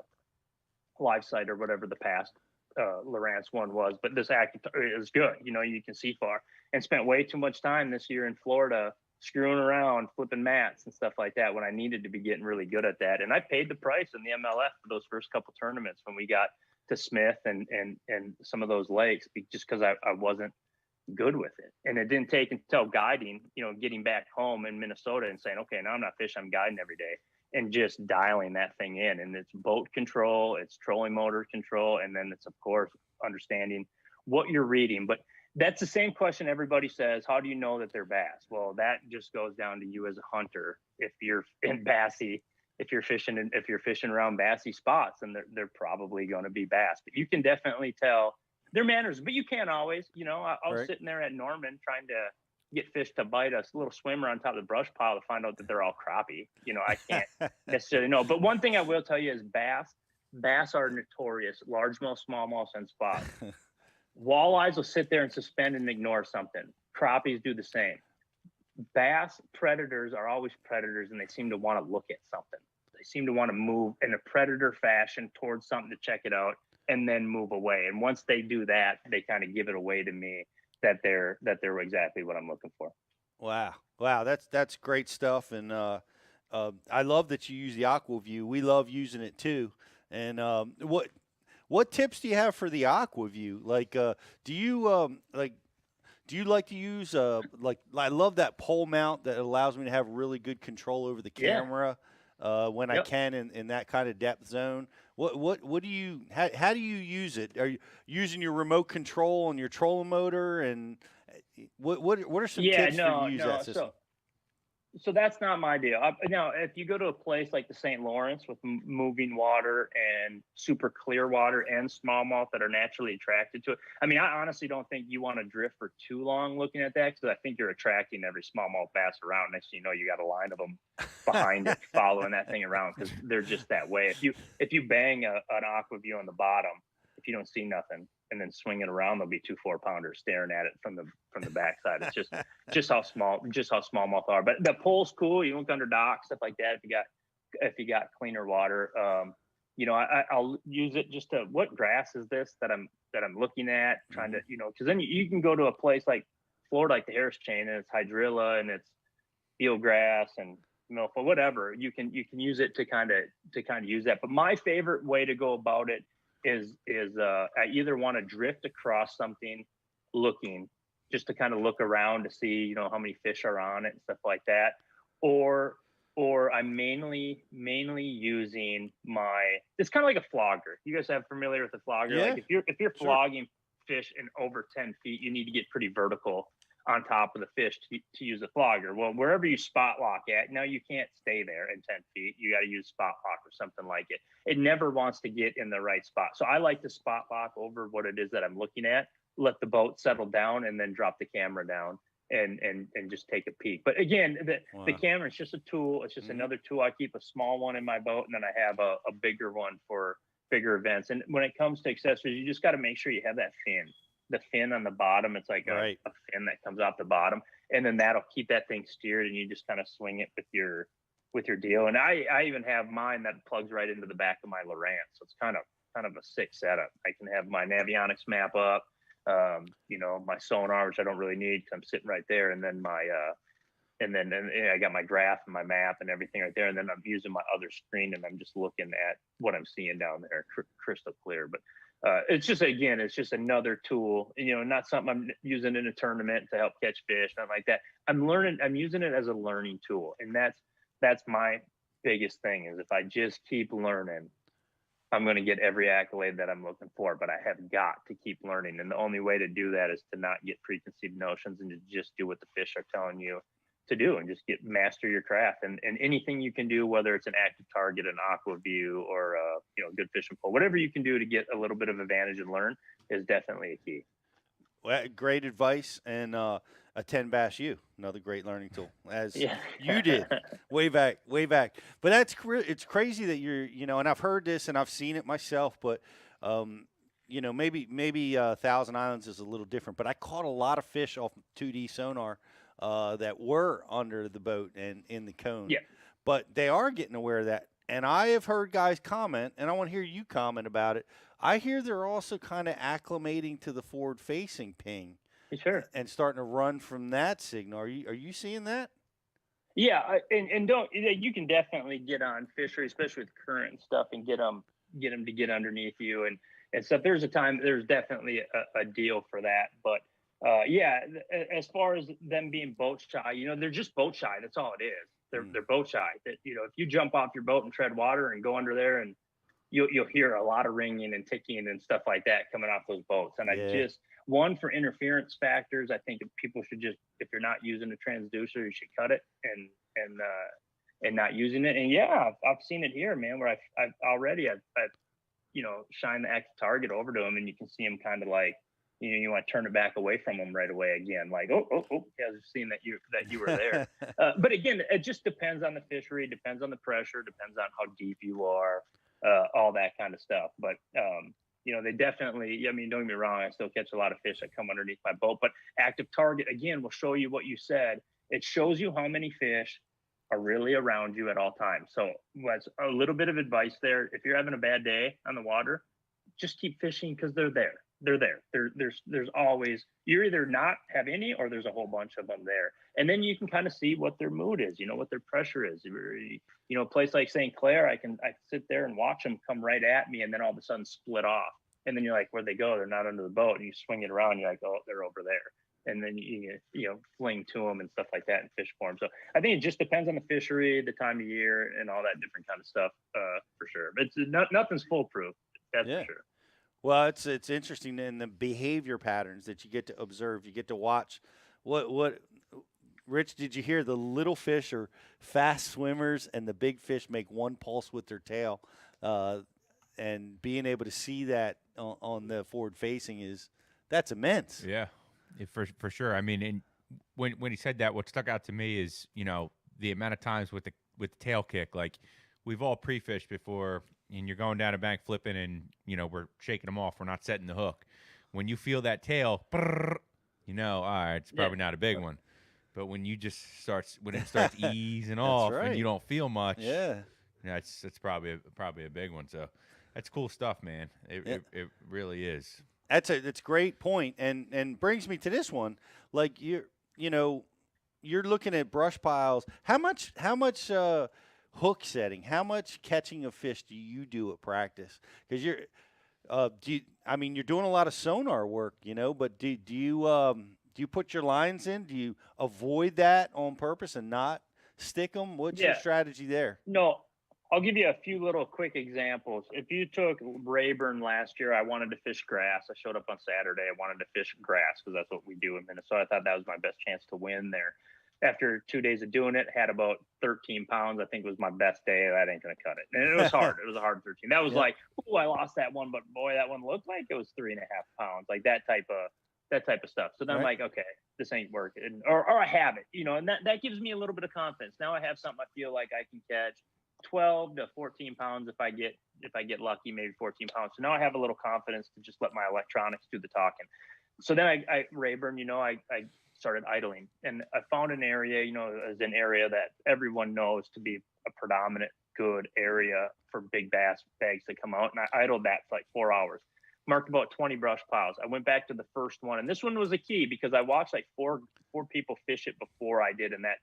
live sight or whatever the past Lowrance one was, but this active is good. You know, you can see far, and spent way too much time this year in Florida screwing around, flipping mats and stuff like that when I needed to be getting really good at that. And I paid the price in the MLF for those first couple tournaments when we got to Smith and some of those lakes, just because I wasn't good with it. And it didn't take until guiding, you know, getting back home in Minnesota and saying, okay, now I'm not fishing, I'm guiding every day, and just dialing that thing in. And it's boat control, it's trolling motor control, and then it's, of course, understanding what you're reading. But that's the same question everybody says, how do you know that they're bass? Well, that just goes down to you as a hunter. If you're in bassy, if you're fishing around bassy spots, then they're probably going to be bass. But you can definitely tell their manners, but you can't always. You know, I was sitting there at Norman trying to get fish to bite us, a little swimmer on top of the brush pile, to find out that they're all crappie. You know, I can't necessarily know. But one thing I will tell you is bass are notorious, largemouth, smallmouth, and spot. Walleyes will sit there and suspend and ignore something. Crappies do the same. Bass predators are always predators, and they seem to want to look at something. They seem to want to move in a predator fashion towards something to check it out and then move away. And once they do that, they kind of give it away to me that they're exactly what I'm looking for. Wow, that's great stuff. And I love that you use the AquaView. We love using it too. And what tips do you have for the AquaView? Like, do you like to use I love that pole mount that allows me to have really good control over the camera when I can in that kind of depth zone. What do you how do you use it? Are you using your remote control on your trolling motor, and what are some tips for you to use that system? So that's not my deal. Now, if you go to a place like the St. Lawrence with moving water and super clear water and smallmouth that are naturally attracted to it, I mean, I honestly don't think you want to drift for too long looking at that, because I think you're attracting every smallmouth bass around. Next thing you know, you got a line of them behind it following that thing around, because they're just that way. If you bang an AquaView on the bottom, if you don't see nothing, and then swing it around, there'll be 2 4-pounders staring at it from the backside. It's just how smallmouth are. But the pole's cool. You look under docks, stuff like that. If you got cleaner water, you know, I'll use it just to, what grass is this that I'm looking at, trying to, you know, because then you can go to a place like Florida, like the Harris Chain, and it's hydrilla and it's eelgrass and milfoil, whatever. You can use it to kind of use that. But my favorite way to go about it is I either want to drift across something looking, just to kind of look around to see, you know, how many fish are on it and stuff like that, or I'm mainly using it's kind of like a flogger. You guys have familiar with the flogger? Yeah. Like if you're flogging fish in over 10 feet, you need to get pretty vertical on top of the fish to use a flogger. Well, wherever you spot lock at, now you can't stay there in 10 feet. You got to use spot lock or something like it. It never wants to get in the right spot. So I like to spot lock over what it is that I'm looking at, let the boat settle down, and then drop the camera down and just take a peek. But again, the camera is just a tool. It's just another tool. I keep a small one in my boat, and then I have a bigger one for bigger events. And when it comes to accessories, you just got to make sure you have that fin. The fin on the bottom, it's like a fin that comes off the bottom, and then that'll keep that thing steered, and you just kind of swing it with your deal. And I even have mine that plugs right into the back of my Lowrance, so it's kind of a sick setup. I can have my Navionics map up, you know, my sonar, which I don't really need because I'm sitting right there, and then my and I got my graph and my map and everything right there, and then I'm using my other screen, and I'm just looking at what I'm seeing down there, crystal clear. But it's just another tool, you know, not something I'm using in a tournament to help catch fish, nothing like that. I'm using it as a learning tool. And that's my biggest thing, is if I just keep learning, I'm going to get every accolade that I'm looking for, but I have got to keep learning. And the only way to do that is to not get preconceived notions and to just do what the fish are telling you to do, and just master your craft. And anything you can do, whether it's an active target, an AquaView, or you know, good fishing pole, whatever you can do to get a little bit of advantage and learn is definitely a key. Well, great advice. And a 10 Bass U, another great learning tool, as you did way back. But it's crazy that you're, you know, and I've heard this and I've seen it myself, but You know, maybe Thousand Islands is a little different, but I caught a lot of fish off 2D sonar that were under the boat and in the cone. Yeah. But they are getting aware of that. And I have heard guys comment, and I want to hear you comment about it. I hear they're also kind of acclimating to the forward-facing ping. Sure. And starting to run from that signal. Are you seeing that? Yeah, and don't you can definitely get on fishery, especially with current and stuff, and get them to get underneath you and stuff. There's definitely a deal for that. But yeah, as far as them being boat shy, you know, they're just boat shy. That's all it is. They're boat shy. That, you know, if you jump off your boat and tread water and go under there, and you'll hear a lot of ringing and ticking and stuff like that coming off those boats. And I just, one, for interference factors, I think people should just, if you're not using a transducer, you should cut it and not using it. And yeah, I've seen it here, man, where I've already you know, shined the active target over to them, and you can see them kind of like, you know, you want to turn it back away from them right away again, like, oh, yeah, I've seen that you were there. But again, it just depends on the fishery, depends on the pressure, depends on how deep you are, all that kind of stuff. But you know, they definitely, I mean, don't get me wrong, I still catch a lot of fish that come underneath my boat, but active target, again, will show you what you said. It shows you how many fish are really around you at all times. So that's a little bit of advice there. If you're having a bad day on the water, just keep fishing, because they're there. They're there. There's always, you're either not have any, or there's a whole bunch of them there. And then you can kind of see what their mood is, you know, what their pressure is. You know, a place like St. Clair, I can sit there and watch them come right at me, and then all of a sudden split off. And then you're like, where'd they go? They're not under the boat. And you swing it around, you're like, oh, they're over there. And then you know, fling to them and stuff like that and fish for them. So I think it just depends on the fishery, the time of year, and all that different kind of stuff, for sure. But nothing's foolproof. That's for sure. Well, it's interesting in the behavior patterns that you get to observe. You get to watch. What Rich, did you hear? The little fish are fast swimmers, and the big fish make one pulse with their tail. And being able to see that on the forward facing that's immense. Yeah, for sure. I mean, and when he said that, what stuck out to me is, you know, the amount of times with the tail kick. Like, we've all pre-fished before, and you're going down a bank flipping, and, you know, we're shaking them off. We're not setting the hook. When you feel that tail, you know, all right, it's probably not a big one. But when it starts easing off, and you don't feel much, it's probably a big one. So that's cool stuff, man. It really is. That's a great point, and brings me to this one. Like, you're looking at brush piles. How much hook setting, how much catching of fish do you do at practice? Because you're doing a lot of sonar work, you know, but do you put your lines in? Do you avoid that on purpose and not stick them? What's your strategy there? No, I'll give you a few little quick examples. If you took Rayburn last year, I wanted to fish grass. I showed up on Saturday. I wanted to fish grass because that's what we do in Minnesota. I thought that was my best chance to win there. After 2 days of doing it, had about 13 pounds. I think it was my best day. That ain't going to cut it. And it was hard. It was a hard 13. That was like, ooh, I lost that one, but boy, that one looked like it was 3.5 pounds. Like that type of stuff. So then I'm like, okay, this ain't working. Or I have it, you know, and that gives me a little bit of confidence. Now I have something I feel like I can catch 12 to 14 pounds if I get lucky, maybe 14 pounds. So now I have a little confidence to just let my electronics do the talking. So then I Rayburn, you know, I started idling, and I found an area, you know, as an area that everyone knows to be a predominant good area for big bass bags to come out. And I idled that for like 4 hours, marked about 20 brush piles. I went back to the first one, and this one was a key because I watched like four people fish it before I did in that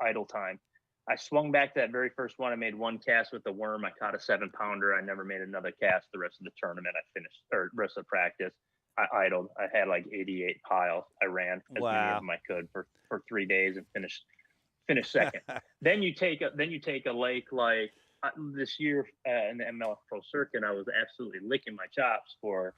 idle time. I swung back to that very first one. I made one cast with the worm. I caught a 7-pounder. I never made another cast the rest of the tournament. I finished, or rest of the practice. I idled. I had like 88 piles. I ran as many of them I could for 3 days and finished second. Then you take a lake like this year in the MLF Pro Circuit. I was absolutely licking my chops for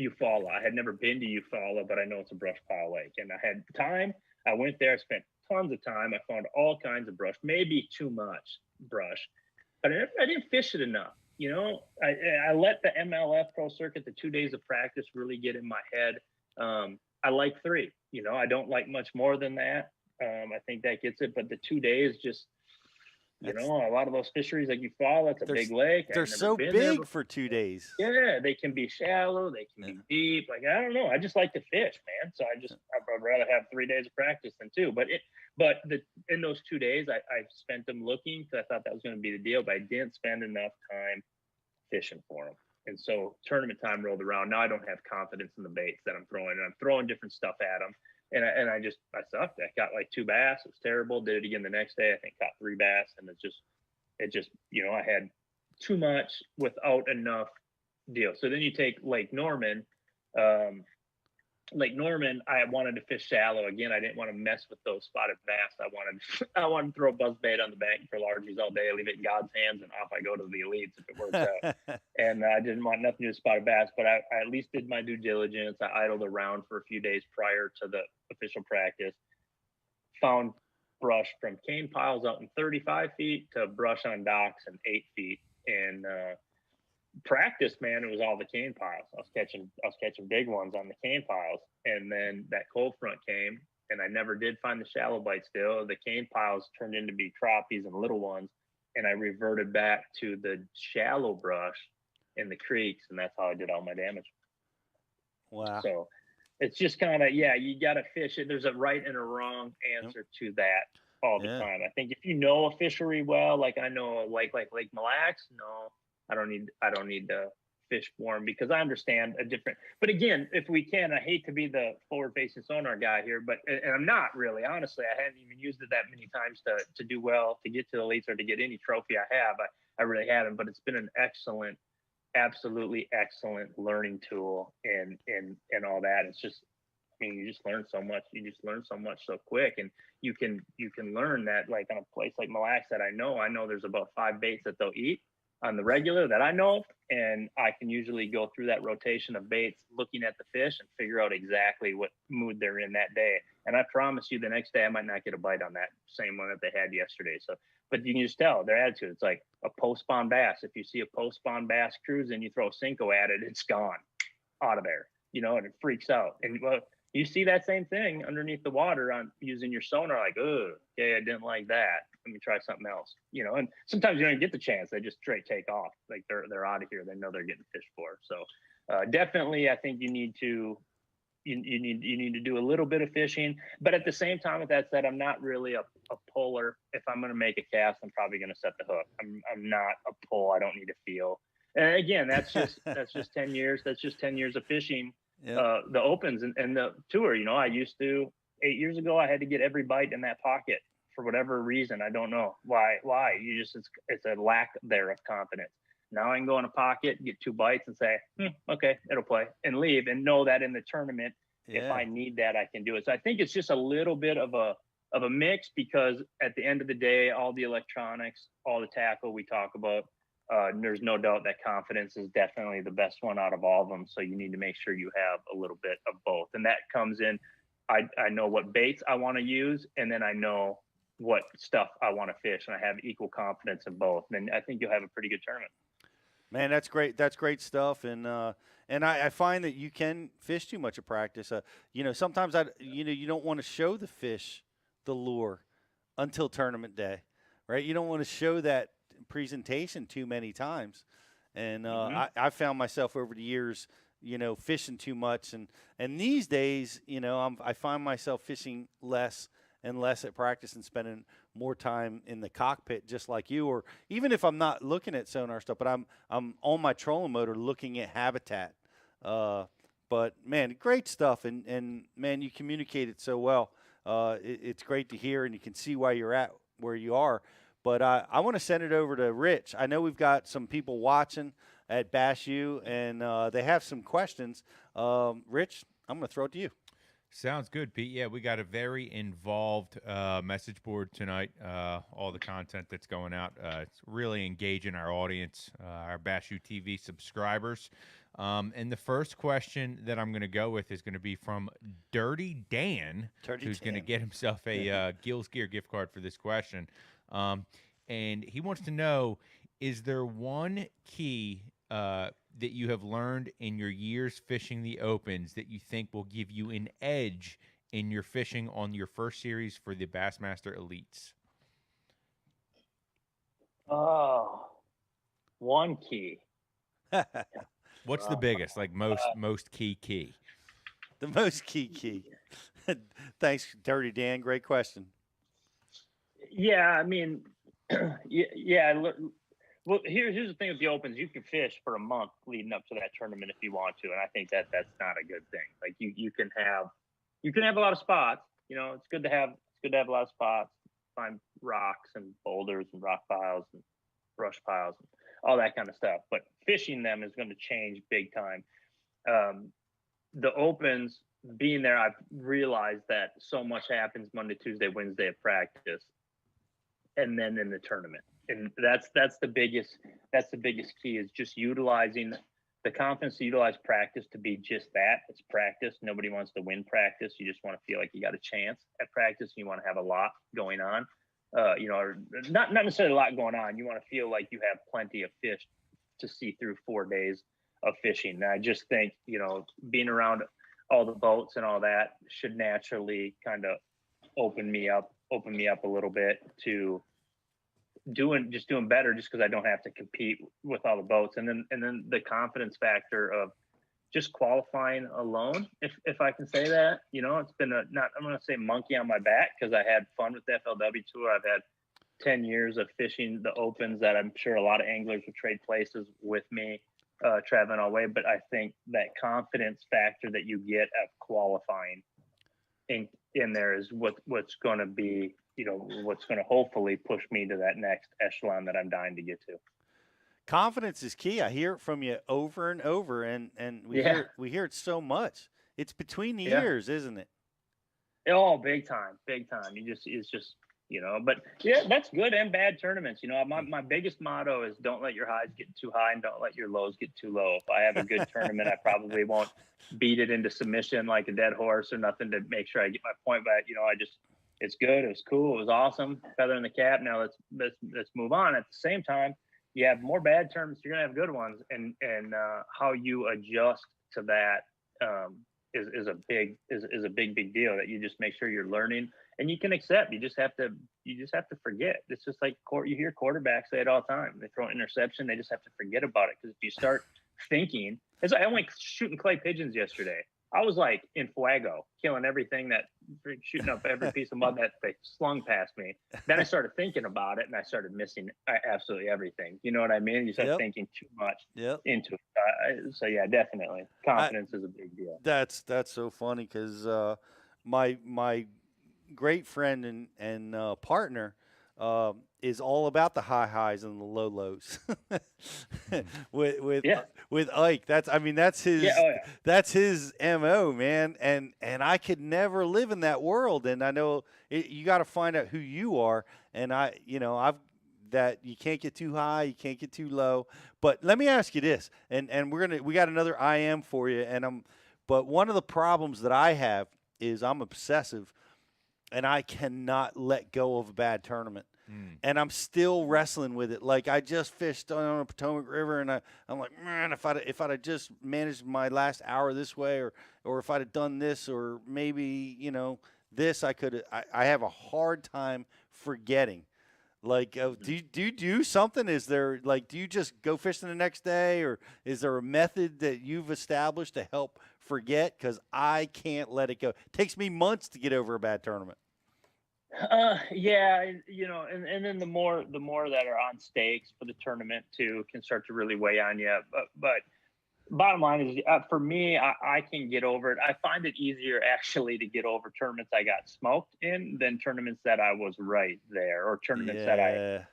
Eufaula. I had never been to Eufaula, but I know it's a brush pile lake, and I had time. I went there, spent tons of time. I found all kinds of brush, maybe too much brush, but I didn't fish it enough. You know, I let the MLF Pro Circuit, the 2 days of practice, really get in my head. I like 3. You know, I don't like much more than that. I think that gets it. But the 2 days, just You know, a lot of those fisheries like you follow, it's a big lake. They're so big for 2 days. Yeah, they can be shallow, they can be deep. Like, I don't know. I just like to fish, man. So I'd rather have 3 days of practice than 2. But in those 2 days, I spent them looking because I thought that was going to be the deal, but I didn't spend enough time fishing for them. And so tournament time rolled around. Now I don't have confidence in the baits that I'm throwing, and I'm throwing different stuff at them. And I sucked. I got like 2 bass. It was terrible. Did it again the next day. I think caught 3 bass, and it just, you know, I had too much without enough deal. So then you take Lake Norman. Lake Norman, I wanted to fish shallow again. I didn't want to mess with those spotted bass. I wanted to throw buzz bait on the bank for largies all day, leave it in God's hands, and off I go to the elites if it works out. And I didn't want nothing to do with spotted bass, but I at least did my due diligence. I idled around for a few days prior to the official practice. Found brush from cane piles out in 35 feet to brush on docks in 8 feet. And practice, man, it was all the cane piles. I was catching big ones on the cane piles, and then that cold front came, and I never did find the shallow bite still. The cane piles turned into be crappies and little ones, and I reverted back to the shallow brush in the creeks, and that's how I did all my damage. Wow. So it's just kind of, you got to fish it. There's a right and a wrong answer to that all the time. I think if you know a fishery well, like I know a lake like Lake Mille Lacs, no, I don't need to fish for them because I understand a different. But again, if we can, I hate to be the forward-facing sonar guy here, and I'm not really. Honestly, I hadn't even used it that many times to do well, to get to the elites or to get any trophy I have. I really haven't, but it's been an excellent, absolutely excellent learning tool and all that. It's just, I mean, you just learn so much. You just learn so much so quick, and you can learn that like on a place like Mille Lacs that I know there's about 5 baits that they'll eat on the regular that I know of, and I can usually go through that rotation of baits looking at the fish and figure out exactly what mood they're in that day. And I promise you the next day I might not get a bite on that same one that they had yesterday. So, but you can just tell their attitude. It's like a post-spawn bass. If you see a post-spawn bass cruising, you throw a Cinco at it, it's gone out of there, you know, and it freaks out. And well, you see that same thing underneath the water on using your sonar, like, oh, okay, I didn't like that. Let me try something else, you know. And sometimes you don't get the chance; they just straight take off, like they're out of here. They know they're getting fished for. So definitely, I think you need to do a little bit of fishing. But at the same time, with that said, I'm not really a puller. If I'm going to make a cast, I'm probably going to set the hook. I'm not a pull. I don't need to feel. And again, that's just 10 years. That's just 10 years of fishing. The opens and the tour. You know, I used to 8 years ago. I had to get every bite in that pocket. For whatever reason, I don't know why. You just it's a lack there of confidence. Now I can go in a pocket, get 2 bites, and say, okay, it'll play, and leave, and know that in the tournament, if I need that, I can do it. So I think it's just a little bit of a mix because at the end of the day, all the electronics, all the tackle we talk about, there's no doubt that confidence is definitely the best one out of all of them. So you need to make sure you have a little bit of both, and that comes in. I know what baits I want to use, and then I know what stuff I want to fish, and I have equal confidence in both. Then I think you'll have a pretty good tournament. Man, that's great. That's great stuff. And I find that you can fish too much at practice. You know, sometimes you don't want to show the fish the lure until tournament day, right? You don't want to show that presentation too many times. And I found myself over the years, you know, fishing too much. And these days, you know, I find myself fishing less and less at practice and spending more time in the cockpit, just like you, or even if I'm not looking at sonar stuff, but I'm on my trolling motor looking at habitat. But man, great stuff, and man, you communicate it so well. It's great to hear, and you can see why you're at where you are. But I want to send it over to Rich. I know we've got some people watching at Bass U, and they have some questions. Rich, I'm going to throw it to you. Sounds good, Pete. Yeah, we got a very involved message board tonight. All the content that's going out, it's really engaging our audience, our Bass U TV subscribers. And the first question that I'm going to go with is going to be from Dirty Dan, who's going to get himself a Gills Gear gift card for this question. And he wants to know, is there one key that you have learned in your years fishing the opens that you think will give you an edge in your fishing on your first series for the Bassmaster Elites? Oh, one key. What's the biggest? Like most key? The most key. Thanks, Dirty Dan. Great question. Yeah, I mean, yeah. Well, here's the thing with the Opens. You can fish for a month leading up to that tournament if you want to, and I think that's not a good thing. Like you can have a lot of spots. You know, it's good to have a lot of spots. Find rocks and boulders and rock piles and brush piles and all that kind of stuff. But fishing them is going to change big time. The Opens, being there, I've realized that so much happens Monday, Tuesday, Wednesday at practice, and then in the tournament. And that's the biggest key, is just utilizing the confidence to utilize practice to be just that. It's practice. Nobody wants to win practice. You just want to feel like you got a chance at practice. And you want to have a lot going on. Or not necessarily a lot going on. You want to feel like you have plenty of fish to see through 4 days of fishing. And I just think, being around all the boats and all that should naturally kind of open me up a little bit to doing better, just because I don't have to compete with all the boats. And then the confidence factor of just qualifying alone, if I can say that, it's been I'm going to say monkey on my back, because I had fun with the FLW tour. I've had 10 years of fishing the Opens that I'm sure a lot of anglers would trade places with me, traveling all the way. But I think that confidence factor that you get at qualifying in there is what's going to be, what's going to hopefully push me to that next echelon that I'm dying to get to. Confidence is key. I hear it from you over and over, and we hear it so much. It's between the ears, isn't it? Oh, big time. It's just, but yeah, that's good and bad tournaments. My biggest motto is don't let your highs get too high and don't let your lows get too low. If I have a good tournament, I probably won't beat it into submission like a dead horse or nothing to make sure I get my point back. It's good. It was cool. It was awesome. Feather in the cap. Now let's move on. At the same time, you have more bad tournaments, you're gonna have good ones, and how you adjust to that is a big deal. That you just make sure you're learning and you can accept. You just have to forget. It's just like you hear quarterbacks say it all the time. They throw an interception, they just have to forget about it, because if you start thinking, I went shooting clay pigeons yesterday. I was like in fuego, killing everything shooting up every piece of mud that they slung past me. Then I started thinking about it, and I started missing absolutely everything. You know what I mean? You start thinking too much into it. So yeah, definitely, confidence is a big deal. That's so funny, because my great friend and partner is all about the high highs and the low lows. with Ike, that's his MO, man. And I could never live in that world. And I know you got to find out who you are. And I've that you can't get too high, you can't get too low. But let me ask you this, and we got another IM for you. But one of the problems that I have is I'm obsessive, and I cannot let go of a bad tournament. And I'm still wrestling with it. Like, I just fished on the Potomac River, and I'm like, man, if I'd have just managed my last hour this way, or if I'd have done this, or maybe, this, I have a hard time forgetting. Like, do you do something? Is there, like, do you just go fishing the next day, or is there a method that you've established to help forget? Because I can't let it go. It takes me months to get over a bad tournament. Yeah, and then the more that are on stakes for the tournament too can start to really weigh on you. But bottom line is, for me, I can get over it. I find it easier actually to get over tournaments I got smoked in than tournaments that I was right there, or tournaments that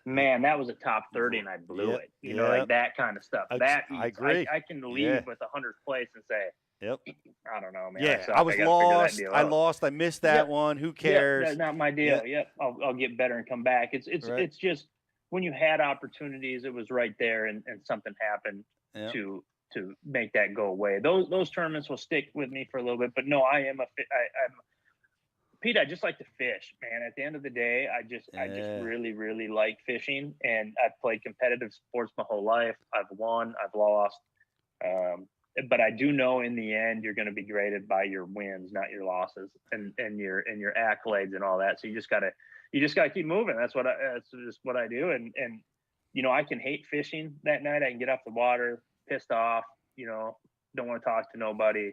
that was a top 30 and I blew it. Like that kind of stuff. I agree. I can leave with 100th place and say, I don't know, man. Yeah, I was lost. I lost. I missed that one. Who cares? That's not my deal. I'll get better and come back. It's just when you had opportunities, it was right there, and something happened to make that go away. Those tournaments will stick with me for a little bit. But no, I'm Pete. I just like to fish, man. At the end of the day, I just really, really like fishing, and I've played competitive sports my whole life. I've won. I've lost. But I do know in the end you're going to be graded by your wins, not your losses, and your accolades and all that. So you just gotta keep moving. That's just what I do. And I can hate fishing that night. I can get off the water, pissed off, don't want to talk to nobody,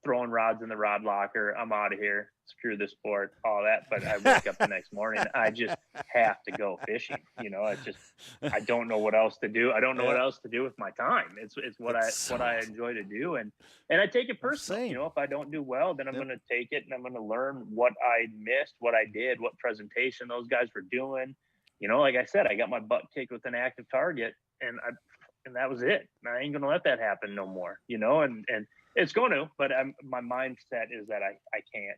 throwing rods in the rod locker. I'm out of here. Screw the sport, all that. But I wake up the next morning. I just have to go fishing. I don't know what else to do. I don't know what else to do with my time. It's what I enjoy to do. And I take it personally. If I don't do well, then I'm going to take it and I'm going to learn what I missed, what I did, what presentation those guys were doing. Like I said, I got my butt kicked with an active target and that was it. I ain't going to let that happen no more, and it's going to, but my mindset is that I can't.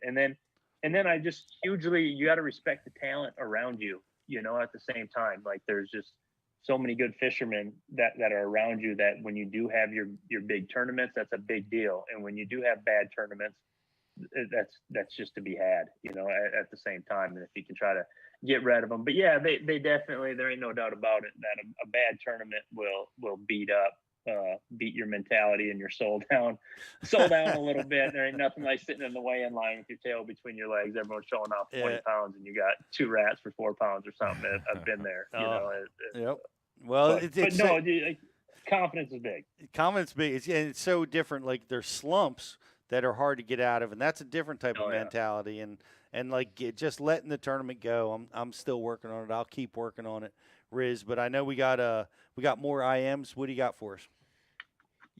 And then I just you got to respect the talent around you, at the same time. Like there's just so many good fishermen that are around you that when you do have your big tournaments, that's a big deal. And when you do have bad tournaments, that's just to be had, at the same time. And if you can try to get rid of them, but yeah, they definitely, there ain't no doubt about it that a bad tournament will beat your mentality and your soul down a little bit. There ain't nothing like sitting in the weigh-in line with your tail between your legs, everyone's showing off 20 pounds and you got 2 rats for 4 pounds or something. I've been there. Yep. Well, confidence is big. Confidence big. It's so different. Like there's slumps that are hard to get out of, and that's a different type of mentality. And like just letting the tournament go. I'm still working on it. I'll keep working on it, Riz. But I know we got more IMs. What do you got for us?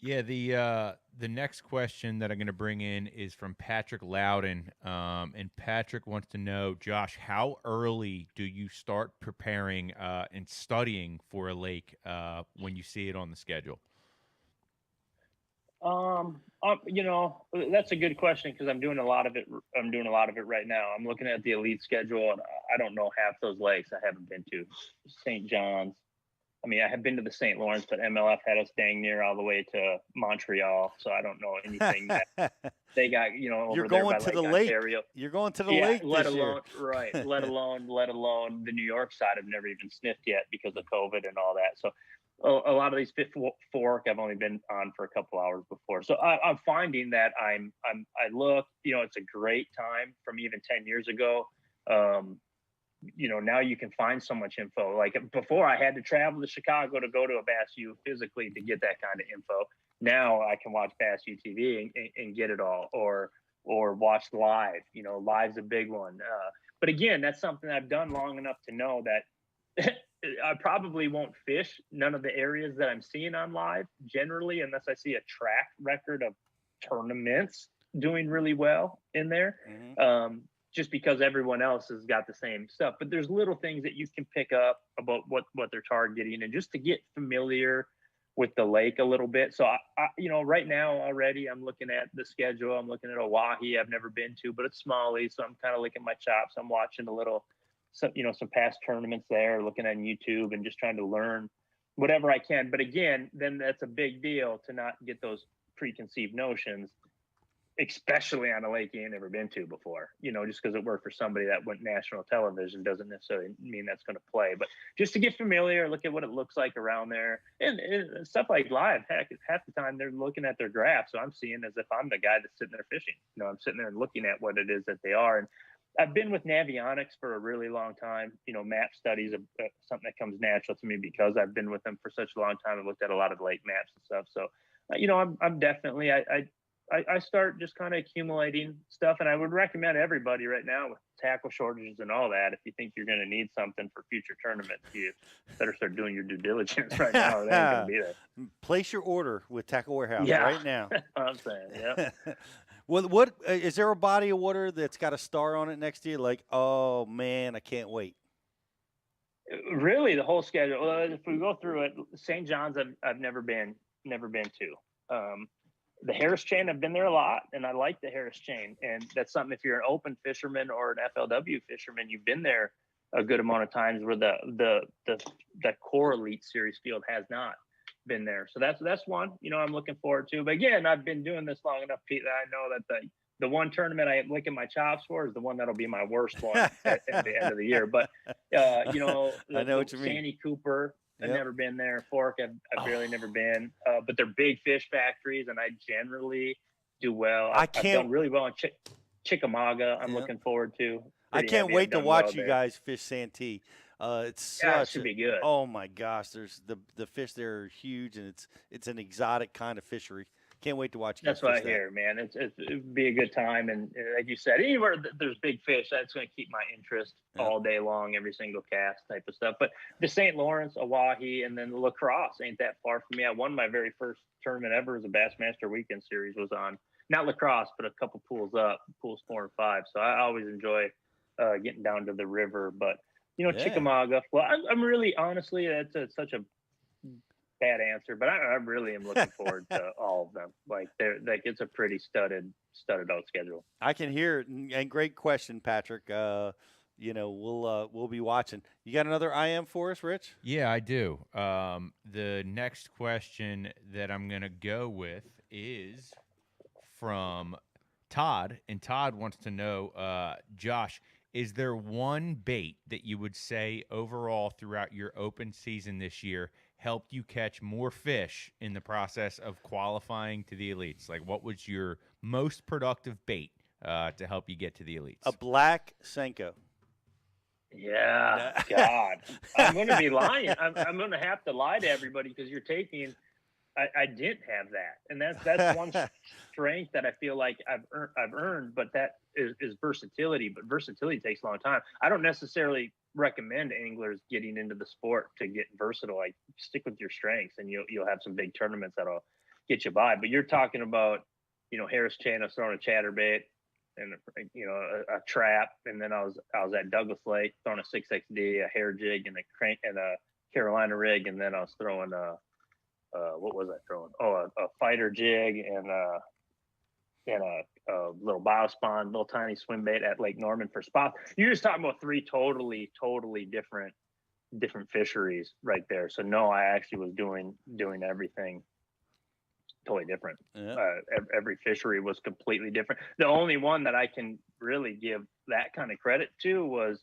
Yeah, the next question that I'm going to bring in is from Patrick Loudon, and Patrick wants to know, Josh, how early do you start preparing and studying for a lake when you see it on the schedule? That's a good question because I'm doing a lot of it. I'm doing a lot of it right now. I'm looking at the elite schedule, and I don't know half those lakes I haven't been to. St. John's. I mean, I have been to the St. Lawrence, but MLF had us dang near all the way to Montreal, so I don't know anything that they got. Over You're there going by to the Lake lake. Ontario. You're going to the lake. Let this alone year. right. Let alone the New York side. I've never even sniffed yet because of COVID and all that. So a lot of these Fifth Fork I've only been on for a couple hours before. So I'm finding that I look. It's a great time from even 10 years ago. Now you can find so much info. Like before, I had to travel to Chicago to go to a Bass U physically to get that kind of info. Now I can watch Bass U TV and get it all, or watch live. Live's a big one. But again, that's something I've done long enough to know that I probably won't fish none of the areas that I'm seeing on live generally, unless I see a track record of tournaments doing really well in there. Mm-hmm. Just because everyone else has got the same stuff. But there's little things that you can pick up about what they're targeting, and just to get familiar with the lake a little bit. So I right now already I'm looking at the schedule. I'm looking at Oahe. I've never been to, but it's Smalley. So I'm kind of licking my chops. I'm watching some past tournaments there, looking on YouTube and just trying to learn whatever I can. But again, then that's a big deal to not get those preconceived notions, especially on a lake you ain't never been to before. Just because it worked for somebody that went national television doesn't necessarily mean that's going to play. But just to get familiar, look at what it looks like around there, and stuff like live. Heck, half the time they're looking at their graph, so I'm seeing as if I'm the guy that's sitting there fishing. I'm sitting there and looking at what it is that they are. And I've been with Navionics for a really long time. Map studies are something that comes natural to me because I've been with them for such a long time. I've looked at a lot of lake maps and stuff. So, I'm definitely, I start just kind of accumulating stuff, and I would recommend everybody right now with tackle shortages and all that, if you think you're going to need something for future tournaments, you better start doing your due diligence right now. Or they ain't going to be there. Place your order with Tackle Warehouse right now. I'm saying, yeah. Well, what is there a body of water that's got a star on it next to you? Like, oh man, I can't wait. Really, the whole schedule. If we go through it, St. John's, I've never been to. The Harris Chain, I've been there a lot, and I like the Harris Chain. And that's something, if you're an open fisherman or an FLW fisherman, you've been there a good amount of times where the core elite series field has not been there. So that's one, I'm looking forward to. But again, I've been doing this long enough, Pete, that I know that the one tournament I am licking my chops for is the one that'll be my worst one at the end of the year. But, I know what you mean. Sandy Cooper, I've never been there. Fork, I've barely never been. But they're big fish factories, and I generally do well. I've done really well in Chickamauga. I'm looking forward to. I can't wait to watch you guys fish Santee. It's Yeah, it such should be good. Oh my gosh, there's the fish there are huge, and it's an exotic kind of fishery. Can't wait to watch you That's what I fish that. hear, man. It'd be a good time, and like you said, anywhere there's big fish, that's going to keep my interest all day long, every single cast type of stuff. But the St. Lawrence, Oahe, and then the lacrosse ain't that far from me. I won my very first tournament ever as a Bassmaster Weekend Series. Was on not lacrosse, but a couple pools up, pools 4 and 5. So I always enjoy getting down to the river. But Chickamauga. Well, I'm really honestly, such a bad answer, but I really am looking forward to all of them. Like it's a pretty studded out schedule. I can hear it, and great question, Patrick. We'll be watching. You got another IM for us, Rich? Yeah, I do. The next question that I'm gonna go with is from Todd, and Todd wants to know, Josh, is there one bait that you would say overall throughout your open season this year helped you catch more fish in the process of qualifying to the elites? Like, what was your most productive bait to help you get to the elites? A black Senko. Yeah, God, I'm going to be lying. I'm going to have to lie to everybody because you're taking. I didn't have that, and that's one strength that I feel like I've earned. But that is versatility. But versatility takes a long time. I don't necessarily recommend anglers getting into the sport to get versatile. Like, stick with your strengths, and you'll have some big tournaments that'll get you by. But you're talking about, Harris Chain. I was throwing a chatterbait and a trap, and then I was at Douglas Lake throwing a 6XD, a hair jig, and a crank and a Carolina rig, and then I was throwing what was I throwing? Oh, a fighter jig and a little biospawn, little tiny swim bait at Lake Norman for spots. You're just talking about 3 totally different fisheries right there. So no, I actually was doing everything totally different. Yeah. Every fishery was completely different. The only one that I can really give that kind of credit to was,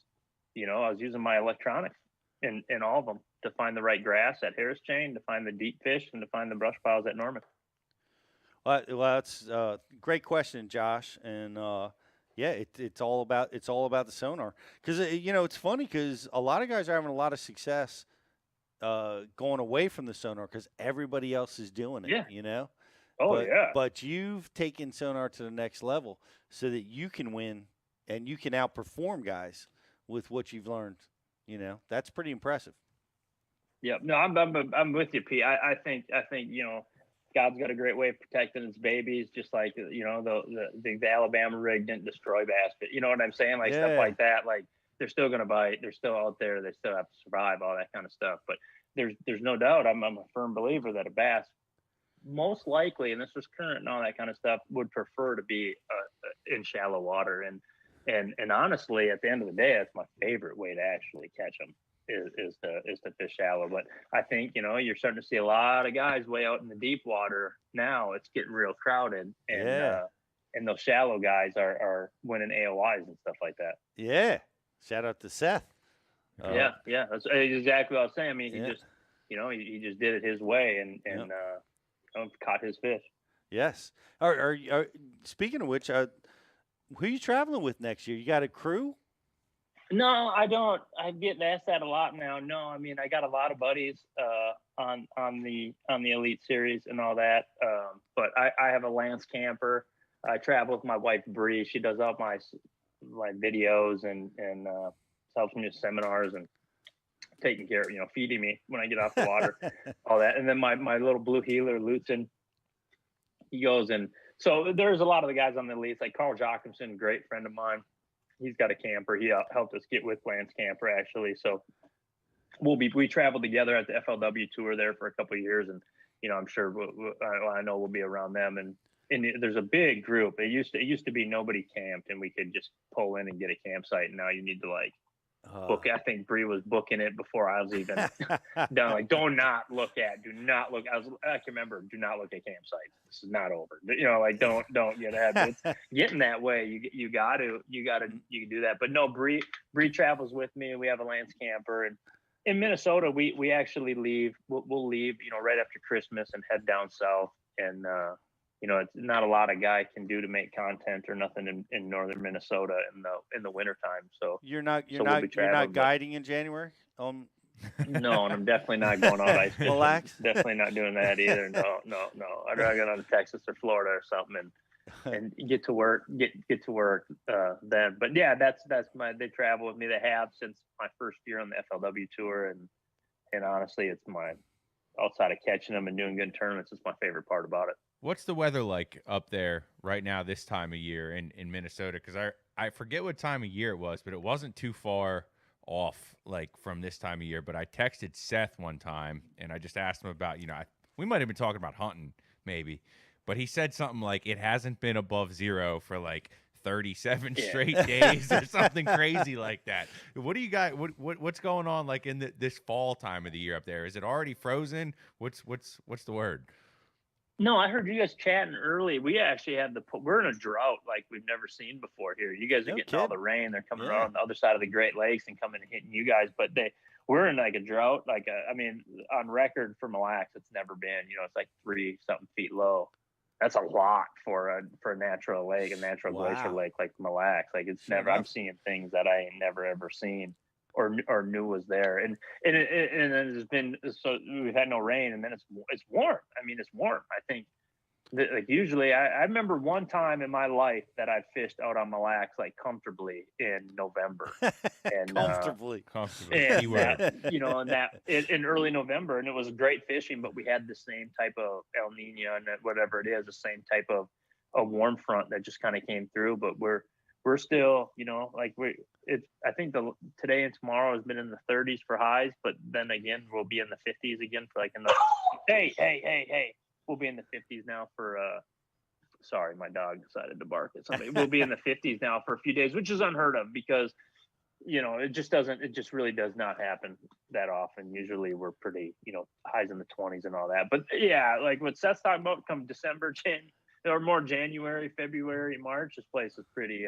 I was using my electronics in all of them to find the right grass at Harris Chain, to find the deep fish, and to find the brush piles at Norman. Well, that's a great question, Josh. And it's all about the sonar. Because it's funny because a lot of guys are having a lot of success going away from the sonar because everybody else is doing it. Yeah. But you've taken sonar to the next level so that you can win and you can outperform guys with what you've learned. That's pretty impressive. Yeah, no, I'm with you, P. I think God's got a great way of protecting his babies, just like the Alabama rig didn't destroy bass, but you know what I'm saying, like stuff like that. Like they're still gonna bite, they're still out there, they still have to survive, all that kind of stuff. But there's no doubt, I'm a firm believer that a bass most likely, and this was current and all that kind of stuff, would prefer to be in shallow water. And honestly, at the end of the day, that's my favorite way to actually catch them. Is to fish shallow. But I think you're starting to see a lot of guys way out in the deep water now. It's getting real crowded, and those shallow guys are winning AOIs and stuff like that. Yeah, shout out to Seth. Yeah, that's exactly what I was saying. I mean, he just did it his way and caught his fish. Yes. Are speaking of which, who are you traveling with next year? You got a crew? No, I don't. I get asked that a lot now. No, I mean, I got a lot of buddies on the Elite Series and all that. But I have a Lance camper. I travel with my wife Bree. She does all my videos and helps me with seminars and taking care of, feeding me when I get off the water, all that. And then my little blue heeler, Lutzen, he goes. And so there's a lot of the guys on the Elites, like Carl Jochimson, great friend of mine. He's got a camper. He helped us get with Lance camper, actually. So we traveled together at the FLW tour there for a couple of years. And, I'm sure I know we'll be around them. And there's a big group. It used to be nobody camped and we could just pull in and get a campsite. And now you need to book. I think Bree was booking it before I was even done. Like, do not look. I can remember, do not look at campsites. This is not over. Don't get ahead. It's getting that way. You can do that. But no, Bree travels with me, and we have a Lance camper. And in Minnesota, we actually leave. We'll leave, right after Christmas and head down south and you know, it's not a lot of guy can do to make content or nothing in northern Minnesota in the wintertime. So You're not but- guiding in January. No, and I'm definitely not going out ice fishing. Relax. Definitely not doing that either. No. I'd rather go down to Texas or Florida or something and get to work then. But yeah, that's they travel with me. They have since my first year on the FLW tour, and honestly, it's my outside of catching them and doing good tournaments, it's my favorite part about it. What's the weather like up there right now this time of year in Minnesota? Because I forget what time of year it was, but it wasn't too far off like from this time of year. But I texted Seth one time and I just asked him about, you know, we might have been talking about hunting maybe, but he said something like it hasn't been above zero for like 37 straight days or something crazy like that. What do you got? What's going on like in this fall time of the year up there? Is it already frozen? What's the word? No, I heard you guys chatting early. We actually have we're in a drought like we've never seen before here. You guys are getting all the rain. They're coming around on the other side of the Great Lakes and coming and hitting you guys. But we're in like a drought. I mean, on record for Millax, it's never been. You know, it's like 3-something feet low. That's a lot for a natural lake, a natural glacier lake like Millax. Like it's never. I'm seeing things that I ain't never ever seen or knew was there. And there's been, so we've had no rain, and then it's warm. I mean, it's warm. I think that, like usually I remember one time in my life that I fished out on Mille Lacs like comfortably in November. And comfortably. And you know, and that in early November, and it was great fishing, but we had the same type of El Nino and whatever it is, the same type of a warm front that just kind of came through. But we're still, you know, like I think today and tomorrow has been in the 30s for highs, but then again, we'll be in the 50s again for like hey, we'll be in the 50s now for, sorry, my dog decided to bark at somebody. We'll be in the 50s now for a few days, which is unheard of because, you know, it just really does not happen that often. Usually we're pretty, you know, highs in the 20s and all that. But yeah, like what Seth's talking about come December, or more January, February, March, this place is pretty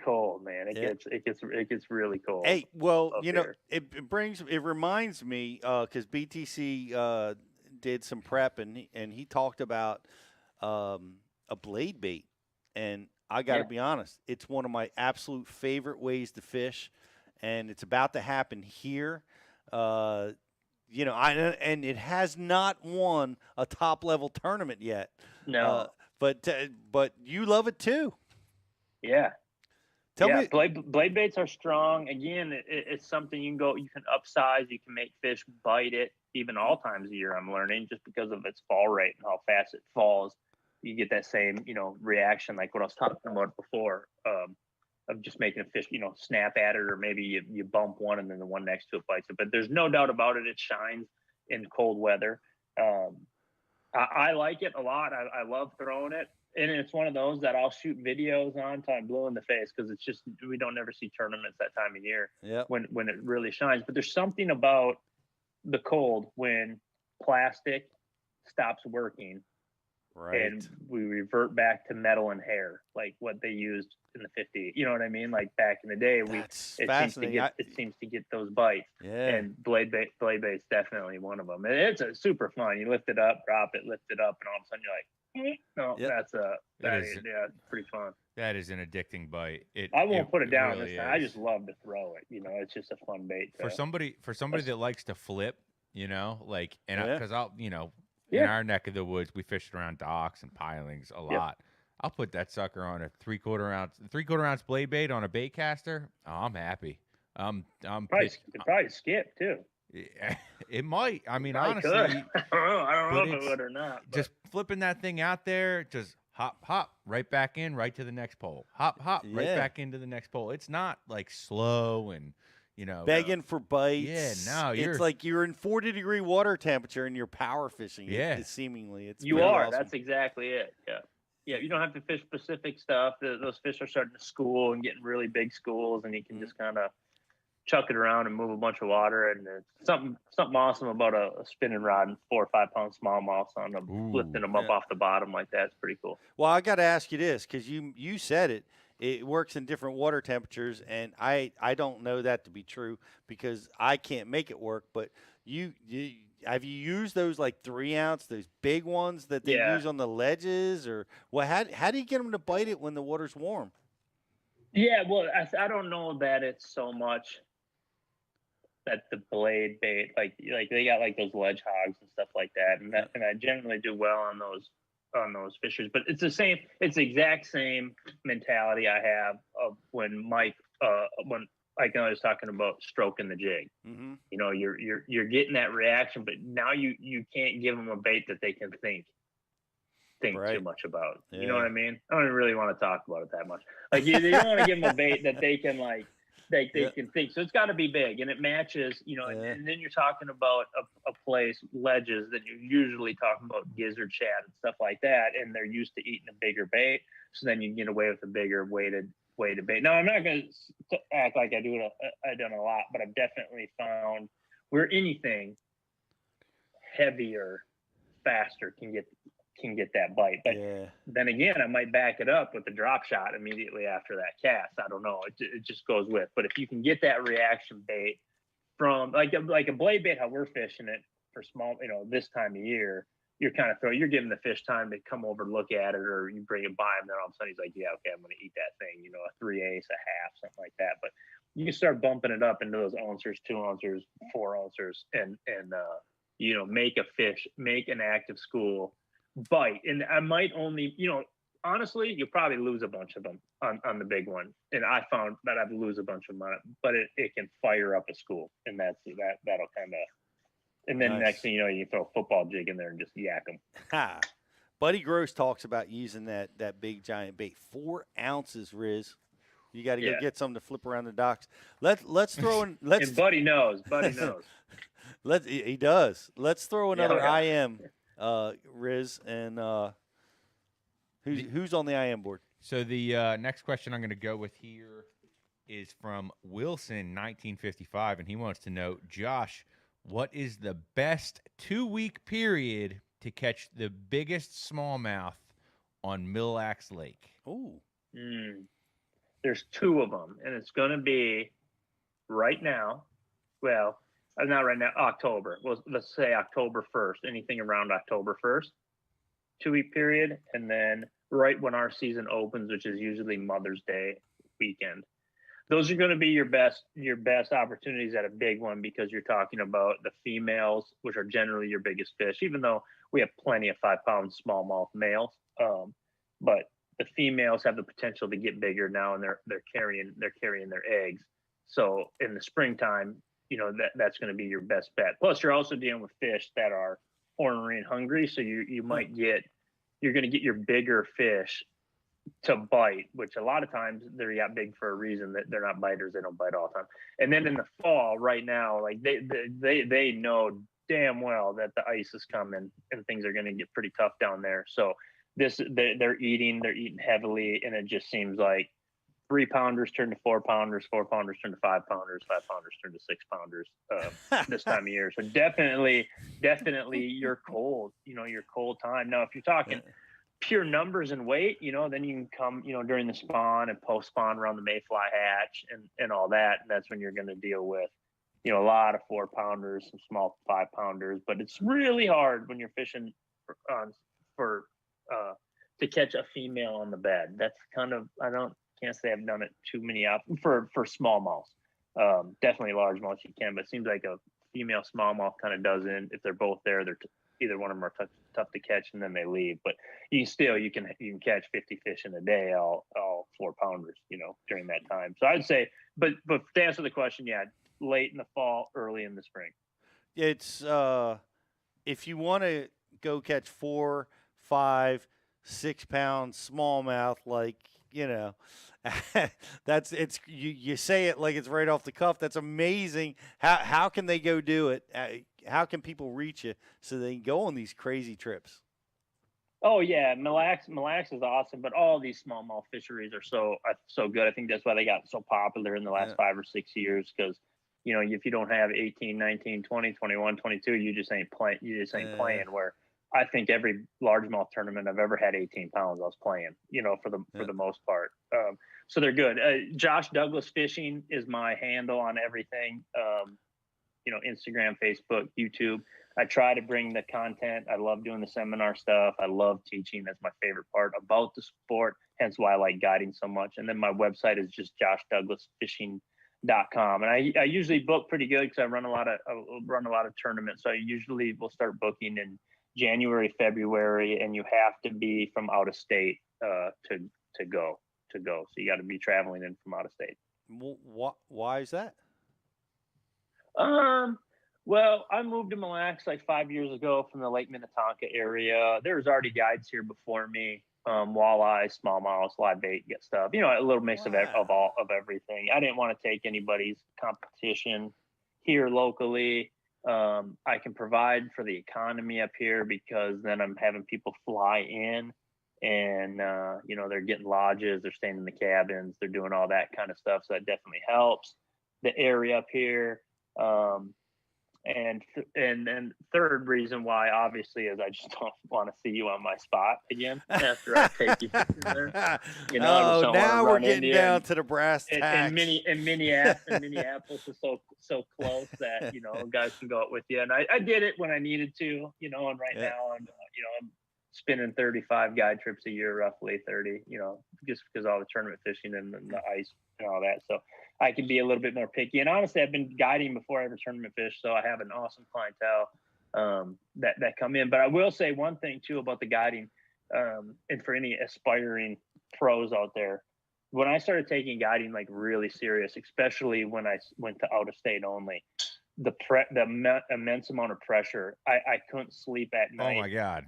cold, man. It gets really cold. Hey, well, you know, it reminds me because BTC did some prep and he talked about a blade bait, and I got to be honest, it's one of my absolute favorite ways to fish, and it's about to happen here. You know, and it has not won a top level tournament yet. No, but you love it too. Yeah. Tell me, blade baits are strong. Again, it's something you can upsize. You can make fish bite it even all times of year. I'm learning just because of its fall rate and how fast it falls. You get that same, you know, reaction like what I was talking about before. Of just making a fish, you know, snap at it, or maybe you bump one and then the one next to it bites it. But there's no doubt about it. It shines in cold weather. I like it a lot. I love throwing it. And it's one of those that I'll shoot videos on till I'm blue in the face because it's just, we don't ever see tournaments that time of year when it really shines. But there's something about the cold when plastic stops working. Right. And we revert back to metal and hair, like what they used in the 50s. You know what I mean? Like back in the day, it seems to get those bites. Yeah. And blade bait's definitely one of them. And it's a super fun. You lift it up, drop it, lift it up, and all of a sudden you're like, no, it's pretty fun. That is an addicting bite. I won't put it down really this time. I just love to throw it. You know, it's just a fun bait. For somebody that likes to flip, you know, like, and because I'll, you know. In our neck of the woods, we fished around docks and pilings a lot. I'll put that sucker on a three-quarter ounce blade bait on a bait caster. Oh, I'm happy. I'm probably skip too. Yeah, it might. I mean, honestly, I don't know if it would or not. But. Just flipping that thing out there, just hop, right back in, right to the next pole. Hop, right back into the next pole. It's not like slow and. You know, begging for bites. Yeah, no, it's like you're in 40-degree water temperature and you're power fishing. Yeah, it's seemingly you are. Awesome. That's exactly it. Yeah. You don't have to fish specific stuff. Those fish are starting to school and getting really big schools, and you can just kind of chuck it around and move a bunch of water. And it's something awesome about a spinning rod and 4 or 5 pound smallmouth on them, lifting them up off the bottom like that. It's pretty cool. Well, I got to ask you this because you said it. It works in different water temperatures, and I don't know that to be true because I can't make it work. But have you used those like 3 ounce, those big ones that they Yeah. use on the ledges, or well, how do you get them to bite it when the water's warm? Yeah, well, I don't know that it's so much that the blade bait, like they got like those ledge hogs and stuff like that, and I generally do well on those fishers. But it's the exact same mentality I have of when Iaconelli was talking about stroking the jig. Mm-hmm. You know, you're getting that reaction, but now you can't give them a bait that they can think Right. too much about. Yeah. You know what I mean? I don't really want to talk about it that much. Like you don't want to give them a bait that they can like they can think. So it's got to be big and it matches. You know, and then you're talking about a place ledges that you're usually talking about gizzard shad and stuff like that, and they're used to eating a bigger bait. So then you can get away with a bigger weighted bait. Now I'm not going to act like I've done a lot, but I've definitely found where anything heavier, faster can get that bite. But then again, I might back it up with the drop shot immediately after that cast. I don't know. It just goes with. But if you can get that reaction bait from like a blade bait, how we're fishing it for small, this time of year, you're you're giving the fish time to come over, look at it, or you bring it by him. Then all of a sudden he's like, yeah, okay, I'm going to eat that thing. A 3/8, a half, something like that. But you can start bumping it up into those ounces, 2 ounces, 4 ounces, and make an active school bite. And I might only, honestly, you'll probably lose a bunch of them on the big one. And I found that I'd lose a bunch of them on it, but it can fire up a school, and that'll kind of. And then next thing you know, you can throw a football jig in there and just yak them. Ha! Buddy Gross talks about using that big giant bait, 4 ounces, Riz. You got to go get some to flip around the docks. Let's throw in. And Buddy knows. He does. Let's throw another IM, Riz, and who's on the IM board? So the next question I'm going to go with here is from Wilson, 1955, and he wants to know, Josh, what is the best 2-week period to catch the biggest smallmouth on Millax Lake? Ooh. There's 2 of them, and it's going to be right now. Well, not right now, October. Well, let's say October 1st, anything around October 1st, 2-week period. And then right when our season opens, which is usually Mother's Day weekend. Those are going to be your best opportunities at a big one, because you're talking about the females, which are generally your biggest fish, even though we have plenty of 5-pound smallmouth males. But the females have the potential to get bigger now, and they're carrying their eggs. So in the springtime, that's going to be your best bet. Plus, you're also dealing with fish that are ornery and hungry, so you're going to get your bigger fish to bite, which a lot of times they're big for a reason, that they're not biters. They don't bite all the time. And then in the fall, right now, like they know damn well that the ice is coming and things are going to get pretty tough down there. So they're eating heavily, and it just seems like 3-pounders turn to 4-pounders, 4-pounders turn to 5-pounders, 5-pounders turn to 6-pounders this time of year. So definitely you're cold, your cold time. Now, if you're talking pure numbers and weight, then you can come, during the spawn and post spawn around the mayfly hatch and all that. And that's when you're going to deal with, a lot of 4-pounders, some small 5-pounders, but it's really hard when you're fishing to catch a female on the bed. That's kind of, can't say I've done it too many for smallmouth. Definitely largemouth you can, but it seems like a female smallmouth kind of doesn't. If they're both there, either one of them are tough to catch, and then they leave. But you can catch 50 fish in a day, all 4-pounders, during that time. So I'd say, but to answer the question, late in the fall, early in the spring. It's if you want to go catch 4, 5, 6-pound smallmouth, like you say it like it's right off the cuff. That's amazing. How can they go do it? How can people reach you so they can go on these crazy trips? Oh yeah, Millax is awesome, but all these smallmouth fisheries are so good. I think that's why they got so popular in the last 5 or 6 years, because if you don't have 18, 19, 20, 21, 22, you just ain't playing. Playing. Where I think every largemouth tournament I've ever had 18 pounds, I was playing, for the most part. So they're good. Josh Douglas Fishing is my handle on everything. Instagram, Facebook, YouTube. I try to bring the content. I love doing the seminar stuff. I love teaching. That's my favorite part about the sport. Hence why I like guiding so much. And then my website is just joshdouglasfishing.com. And I usually book pretty good because I run a lot of tournaments. So I usually will start booking in January, February, and you have to be from out of state to go. So you got to be traveling in from out of state. Why is that? Well, I moved to Mille Lacs like 5 years ago from the Lake Minnetonka area. There was already guides here before me. Walleye, smallmouth, live bait, get stuff. A little mix of everything. I didn't want to take anybody's competition here locally. I can provide for the economy up here because then I'm having people fly in and, they're getting lodges, they're staying in the cabins, they're doing all that kind of stuff. So that definitely helps the area up here. And then third reason why, obviously, is I just don't want to see you on my spot again after I take you there. Now we're getting down to the brass tacks. And Minneapolis is so close that guys can go out with you. And I did it when I needed to, and right now I'm spinning 35 guide trips a year, roughly 30. Just because all the tournament fishing and the ice and all that. So I can be a little bit more picky. And honestly, I've been guiding before I ever tournament fish, so I have an awesome clientele that come in. But I will say one thing too about the guiding, and for any aspiring pros out there, when I started taking guiding like really serious, especially when I went to out of state only, the immense amount of pressure, I couldn't sleep at night. Oh my God!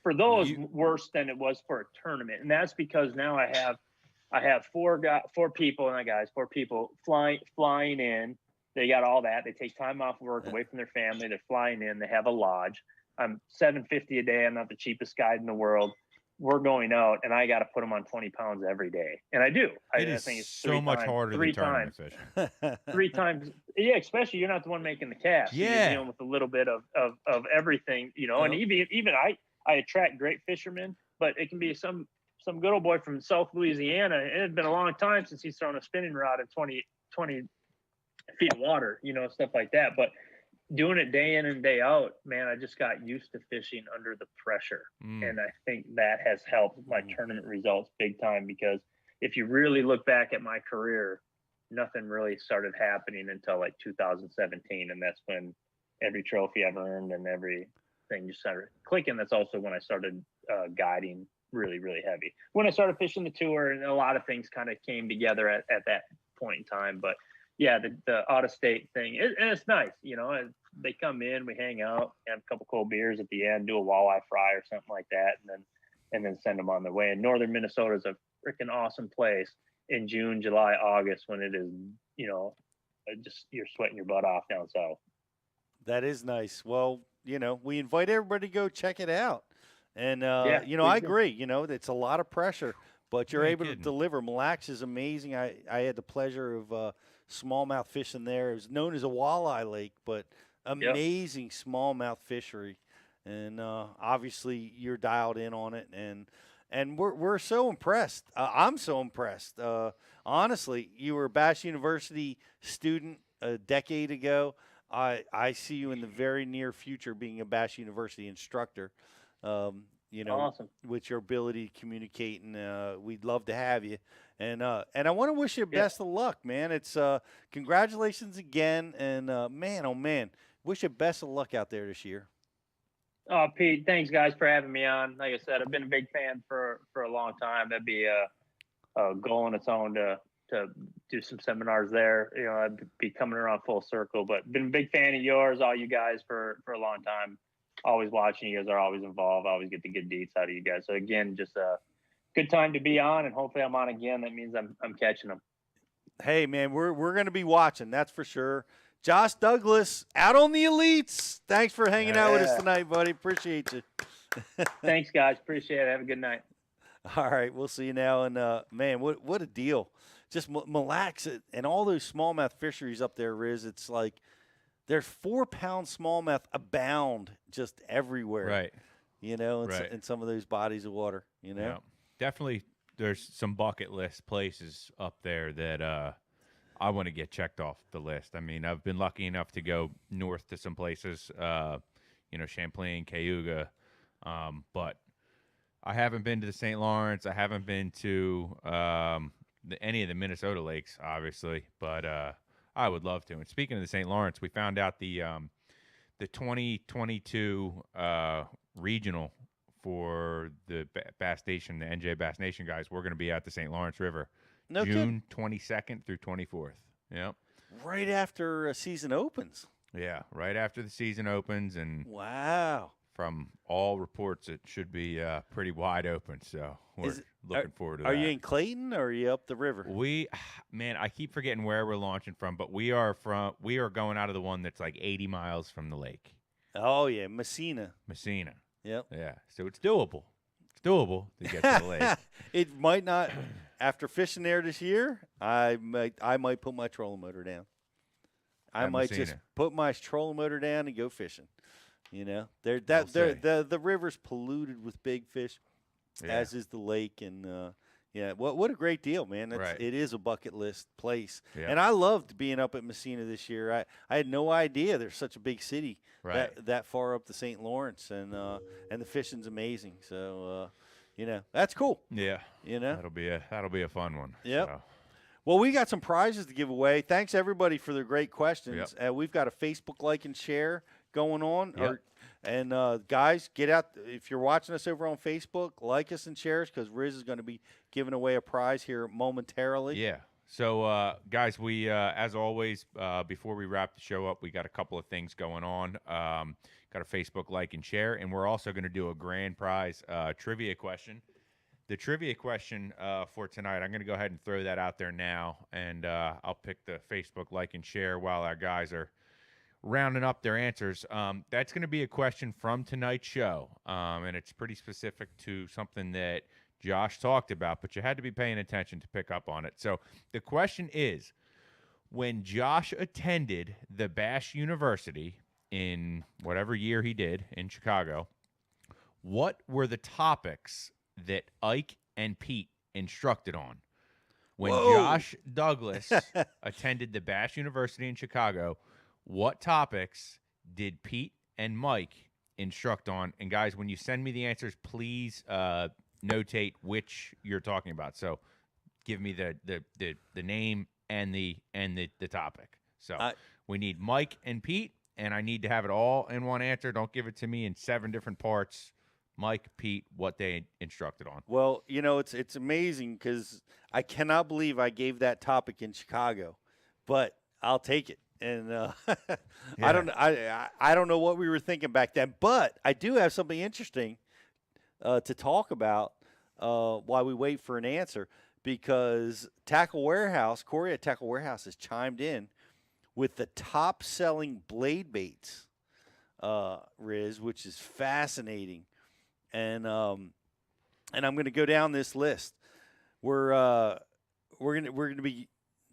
For those, worse than it was for a tournament, and that's because now I have four people flying in. They got all that. They take time off work, away from their family. They're flying in. They have a lodge. I'm $750 a day. I'm not the cheapest guide in the world. We're going out, and I got to put them on 20 pounds every day, and I do. I think it's so much harder than tournament fishing. 3 times, yeah. Especially you're not the one making the cast. Yeah, you're dealing with a little bit of everything, And even I attract great fishermen, but it can be some good old boy from South Louisiana. It had been a long time since he's thrown a spinning rod in 20 feet of water, stuff like that. But doing it day in and day out, man, I just got used to fishing under the pressure. And I think that has helped my tournament results big time, because if you really look back at my career, nothing really started happening until like 2017. And that's when every trophy I've earned and everything just started clicking. That's also when I started guiding really, really heavy. When I started fishing the tour, and a lot of things kind of came together at that point in time. But yeah, the out of state thing, and it's nice, they come in, we hang out, have a couple cold beers at the end, do a walleye fry or something like that, and then send them on their way. And northern Minnesota is a freaking awesome place in June, July, August, when it is, just you're sweating your butt off down south. That is nice. Well, we invite everybody to go check it out. And, I agree, it's a lot of pressure, but you're able to deliver. Mille Lacs is amazing. I had the pleasure of smallmouth fishing there. It was known as a walleye lake, but amazing smallmouth fishery. And obviously you're dialed in on it. And we're so impressed. I'm so impressed. Honestly, you were a Bass University student a decade ago. I see you in the very near future being a Bass University instructor. Awesome. With your ability to communicate, and we'd love to have you. And I want to wish you best of luck, man. It's congratulations again, and man, oh man, wish you best of luck out there this year. Oh, Pete, thanks guys for having me on. Like I said, I've been a big fan for a long time. That'd be a goal on its own to do some seminars there. I'd be coming around full circle, but been a big fan of yours, all you guys, for a long time. Always watching. You guys are always involved. I always get the good deets out of you guys. So again, just a good time to be on, and hopefully I'm on again. That means I'm catching them. Hey man, we're going to be watching. That's for sure. Josh Douglas out on the elites. Thanks for hanging out with us tonight, buddy. Appreciate you. Thanks guys. Appreciate it. Have a good night. All right. We'll see you now. And man, what a deal. Just Mille Lacs and all those smallmouth fisheries up there, Riz. It's like, there's 4-pound smallmouth abound just everywhere. Right. In some of those bodies of water, Yeah. Definitely there's some bucket list places up there that I want to get checked off the list. I mean, I've been lucky enough to go north to some places, Champlain, Cayuga, but I haven't been to the St. Lawrence. I haven't been to any of the Minnesota lakes, obviously, but I would love to. And speaking of the St. Lawrence, we found out the 2022 regional for the Bass Nation, the NJ Bass Nation guys. We're going to be at the St. Lawrence River, June 22nd through 24th. Yep. Right after a season opens. Yeah, right after the season opens, and wow. From all reports, it should be pretty wide open. So we're looking forward to that. Are you in Clayton or are you up the river? Man, I keep forgetting where we're launching from, but we are going out of the one that's like 80 miles from the lake. Oh yeah, Messina. Yep. Yeah. So it's doable. It's doable to get to the lake. It might not. After fishing there this year, I might put my trolling motor down. I might just put my trolling motor down and go fishing. You know, the river's polluted with big fish, as is the lake, and what a great deal, man! It is a bucket list place, and I loved being up at Messina this year. I had no idea there's such a big city that far up the St. Lawrence, and the fishing's amazing. So that's cool. Yeah, that'll be a fun one. Yep. So. Well, we got some prizes to give away. Thanks everybody for their great questions. We've got a Facebook like and share going on. Guys, get out. If you're watching us over on Facebook, like us and share us, because Riz is going to be giving away a prize here momentarily. Yeah. So, guys, we, as always, before we wrap the show up, we got a couple of things going on. Got a Facebook like and share, and we're also going to do a grand prize trivia question. The trivia question for tonight, I'm going to go ahead and throw that out there now, and I'll pick the Facebook like and share while our guys are rounding up their answers. That's going to be a question from tonight's show, and it's pretty specific to something that Josh talked about, but you had to be paying attention to pick up on it. So the question is, when Josh attended the Bass University in whatever year he did in Chicago, what were the topics that Ike and Pete instructed on? When Josh Douglas attended the Bass University in Chicago, what topics did Pete and Mike instruct on? And guys, when you send me the answers, please notate which you're talking about. So give me the name and the topic. So we need Mike and Pete, and I need to have it all in one answer. Don't give it to me in 7 different parts. Mike, Pete, what they instructed on. Well, it's amazing because I cannot believe I gave that topic in Chicago, but I'll take it. And I don't know what we were thinking back then, but I do have something interesting to talk about while we wait for an answer, because Corey at Tackle Warehouse has chimed in with the top-selling blade baits, Riz, which is fascinating. And I'm going to go down this list. We're going to be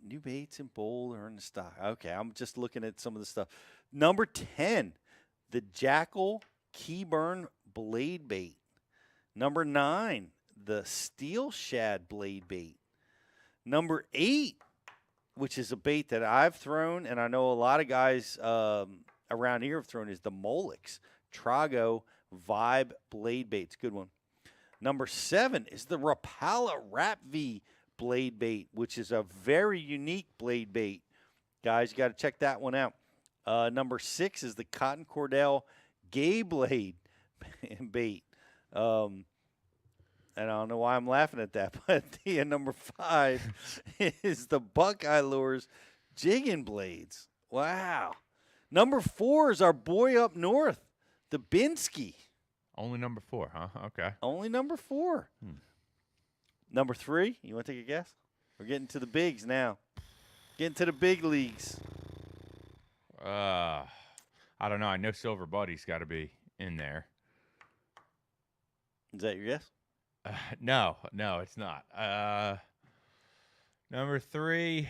new baits in bold or in the stock. Okay, I'm just looking at some of the stuff. Number 10, the Jackal Keyburn blade bait. Number 9, the Steel Shad blade bait. Number 8, which is a bait that I've thrown, and I know a lot of guys around here have thrown, is the Millax Trago Vibe blade bait. It's a good one. Number 7 is the Rapala Rap V blade bait, which is a very unique blade bait. Guys, you got to check that one out. Number 6 is the Cotton Cordell Gay Blade bait. And I don't know why I'm laughing at that, but the number 5 is the Buckeye Lures Jigging Blades. Wow. Number 4 is our boy up north, the Binsky. Only number 4, huh? Okay. Only number 4. Number 3, you want to take a guess? We're getting to the bigs now. Getting to the big leagues. I don't know. I know Silver Buddy's got to be in there. Is that your guess? No, it's not. Number 3.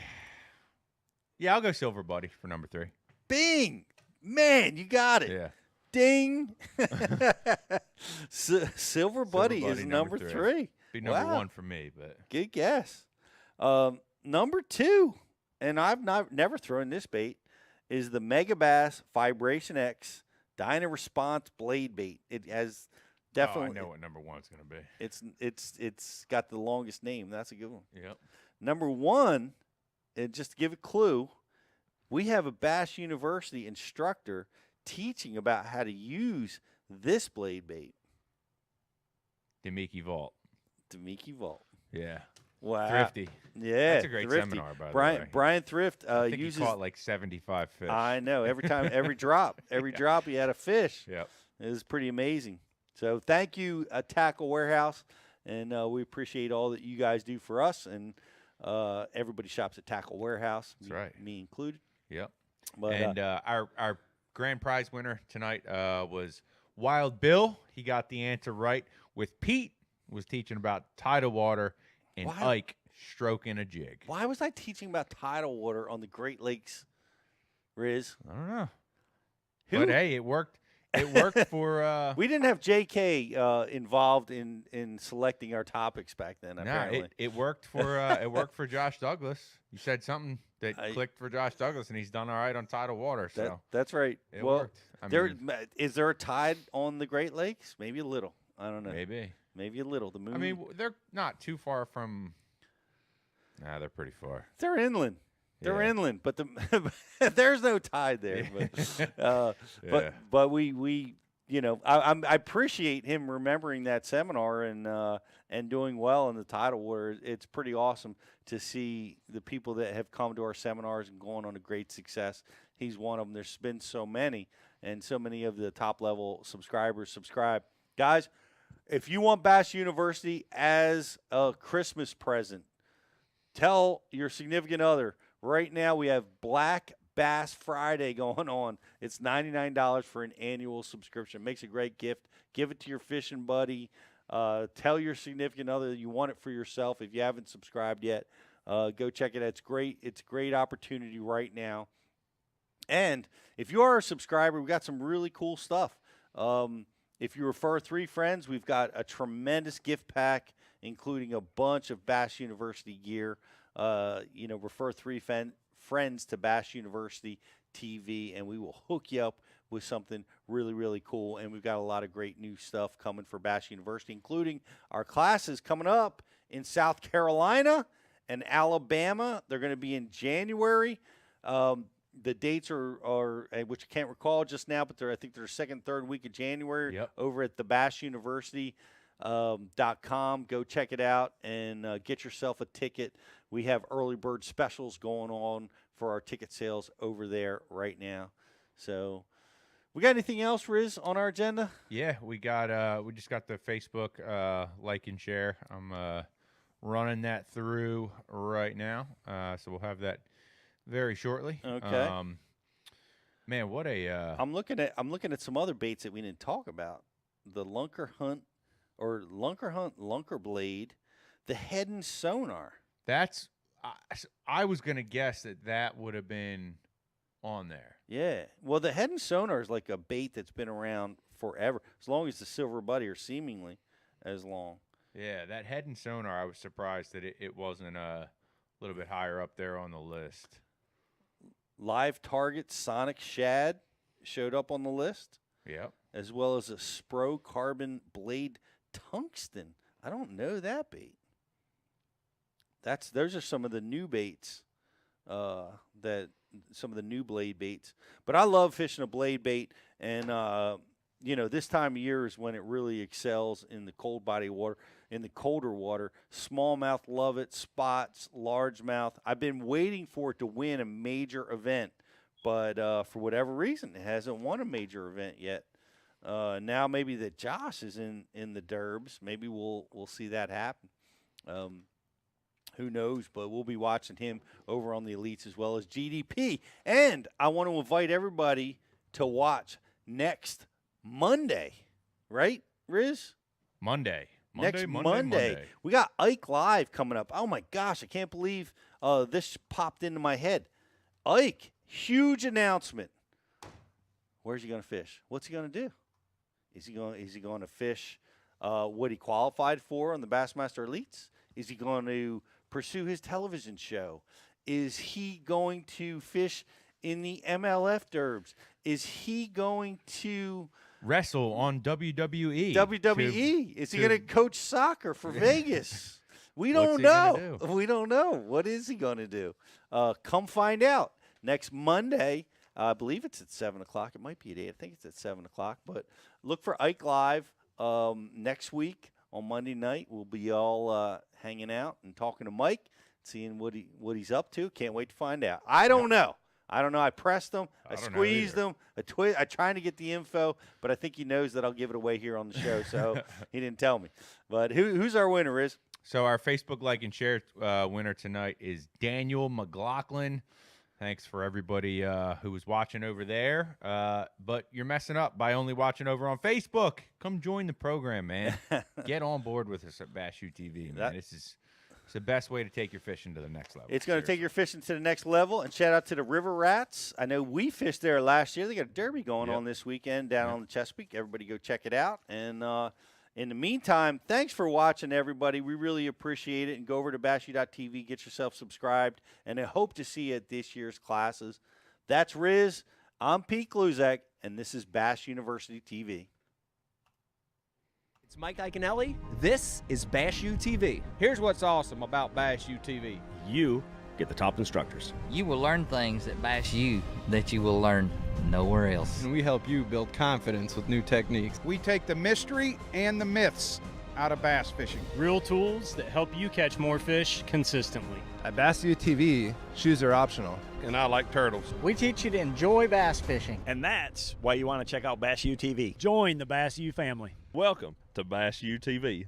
Yeah, I'll go Silver Buddy for number 3. Bing! Man, you got it. Yeah. Ding! Silver Buddy is number 3. Be number 1 for me, but good guess. Number 2, and I've never thrown this bait, is the Mega Bass Vibration X Dyna Response Blade Bait. It has definitely. I know what number 1's going to be. It's got the longest name. That's a good one. Yep. Number 1, and just to give a clue, we have a Bass University instructor teaching about how to use this blade bait. Demiki Vault. Demiki Vault. Yeah. Wow. Thrifty. Yeah. That's a great Thrifty. seminar, by the way. Brian Thrift I think uses. he caught like 75 fish. I know. Every time, every drop, drop, he had a fish. Yep. It was pretty amazing. So thank you, Tackle Warehouse, and we appreciate all that you guys do for us. And everybody shops at Tackle Warehouse. That's right. Me included. Yep. But, and our grand prize winner tonight was Wild Bill. He got the answer right. With Pete was teaching about tidal water, and Ike stroking a jig. Why was I teaching about tidal water on the Great Lakes, Riz? I don't know. But hey, it worked. It worked for. We didn't have J.K. Involved in selecting our topics back then. Apparently, no, it worked for it worked for Josh Douglas. You said something that clicked for Josh Douglas, and he's done all right on tidal water. So that's right. It worked. Is there a tide on the Great Lakes? Maybe a little. I don't know. Maybe a little. The moon. I mean, they're not too far from. Nah, they're pretty far. They're inland. They're inland, but there's no tide there. But we I appreciate him remembering that seminar and doing well in the tidal water. It's pretty awesome to see the people that have come to our seminars and gone on a great success. He's one of them. There's been so many, and so many of the top level subscribers subscribe. Guys, if you want Bass University as a Christmas present, tell your significant other. Right now, we have Black Bass Friday going on. It's $99 for an annual subscription. Makes a great gift. Give it to your fishing buddy. Tell your significant other that you want it for yourself. If you haven't subscribed yet, go check it out. It's great. It's a great opportunity right now. And if you are a subscriber, we've got some really cool stuff. If you refer 3 friends, we've got a tremendous gift pack, including a bunch of Bass University gear. Refer 3 friends to Bass University TV, and we will hook you up with something really, really cool. And we've got a lot of great new stuff coming for Bass University, including our classes coming up in South Carolina and Alabama. They're going to be in January. The dates are which I can't recall just now, but I think they're second, third week of January over at the Bass University. .com. Go check it out and get yourself a ticket. We have early bird specials going on for our ticket sales over there right now. So, we got anything else, Riz, on our agenda? Yeah, we just got the Facebook like and share. I'm running that through right now, so we'll have that very shortly. Okay. Man, what a I'm looking at some other baits that we didn't talk about. The Lunker Hunt Lunker Blade, the head and sonar. That's I was gonna guess that would have been on there. Yeah. Well, the head and sonar is like a bait that's been around forever, as long as the silver buddy, or seemingly as long. Yeah, that head and sonar. I was surprised that it wasn't a little bit higher up there on the list. Live Target Sonic Shad showed up on the list. Yep. As well as a Spro Carbon Blade Tungsten. I don't know that bait. Those are some of the new baits, some of the new blade baits. But I love fishing a blade bait, and this time of year is when it really excels in the cold body water, in the colder water. Smallmouth love it, spots, largemouth. I've been waiting for it to win a major event, but for whatever reason, it hasn't won a major event yet. Now maybe that Josh is in the derbs. Maybe we'll see that happen. Who knows? But we'll be watching him over on the Elites as well as GDP. And I want to invite everybody to watch next Monday, right, Riz? Monday. Next Monday. We got Ike Live coming up. Oh, my gosh. I can't believe this popped into my head. Ike, huge announcement. Where's he going to fish? What's he going to do? Is he going to fish what he qualified for on the Bassmaster Elites? Is he going to pursue his television show? Is he going to fish in the MLF Derbs? Is he going to wrestle on WWE? Is he going to coach soccer for Vegas? We don't know. We don't know. What is he going to do? Come find out next Monday. I believe it's at 7 o'clock. It might be at 8. I think it's at 7 o'clock. But look for Ike Live next week on Monday night. We'll be all hanging out and talking to Mike, seeing what he's up to. Can't wait to find out. I don't know. I pressed him. I squeezed him. I trying to get the info, but I think he knows that I'll give it away here on the show, so he didn't tell me. But who's our winner, Riz? So our Facebook like and share winner tonight is Daniel McLaughlin. Thanks for everybody who was watching over there. But you're messing up by only watching over on Facebook. Come join the program, man. Get on board with us at Bass UTV, man. It's the best way to take your fishing to the next level. It's going to take your fishing to the next level. And shout out to the River Rats. I know we fished there last year. They got a derby going on this weekend down on the Chesapeake. Everybody go check it out. And in the meantime, thanks for watching, everybody. We really appreciate it. And go over to bassu.tv, get yourself subscribed. And I hope to see you at this year's classes. That's Riz. I'm Pete Kluzak, and this is Bass University TV. It's Mike Iaconelli. This is Bass UTV. Here's what's awesome about Bass UTV. You get the top instructors. You will learn things at Bass U that you will learn nowhere else. And we help you build confidence with new techniques. We take the mystery and the myths out of bass fishing. Real tools that help you catch more fish consistently. At Bass UTV, shoes are optional. And I like turtles. We teach you to enjoy bass fishing. And that's why you want to check out Bass UTV. Join the Bass U family. Welcome to Bass UTV.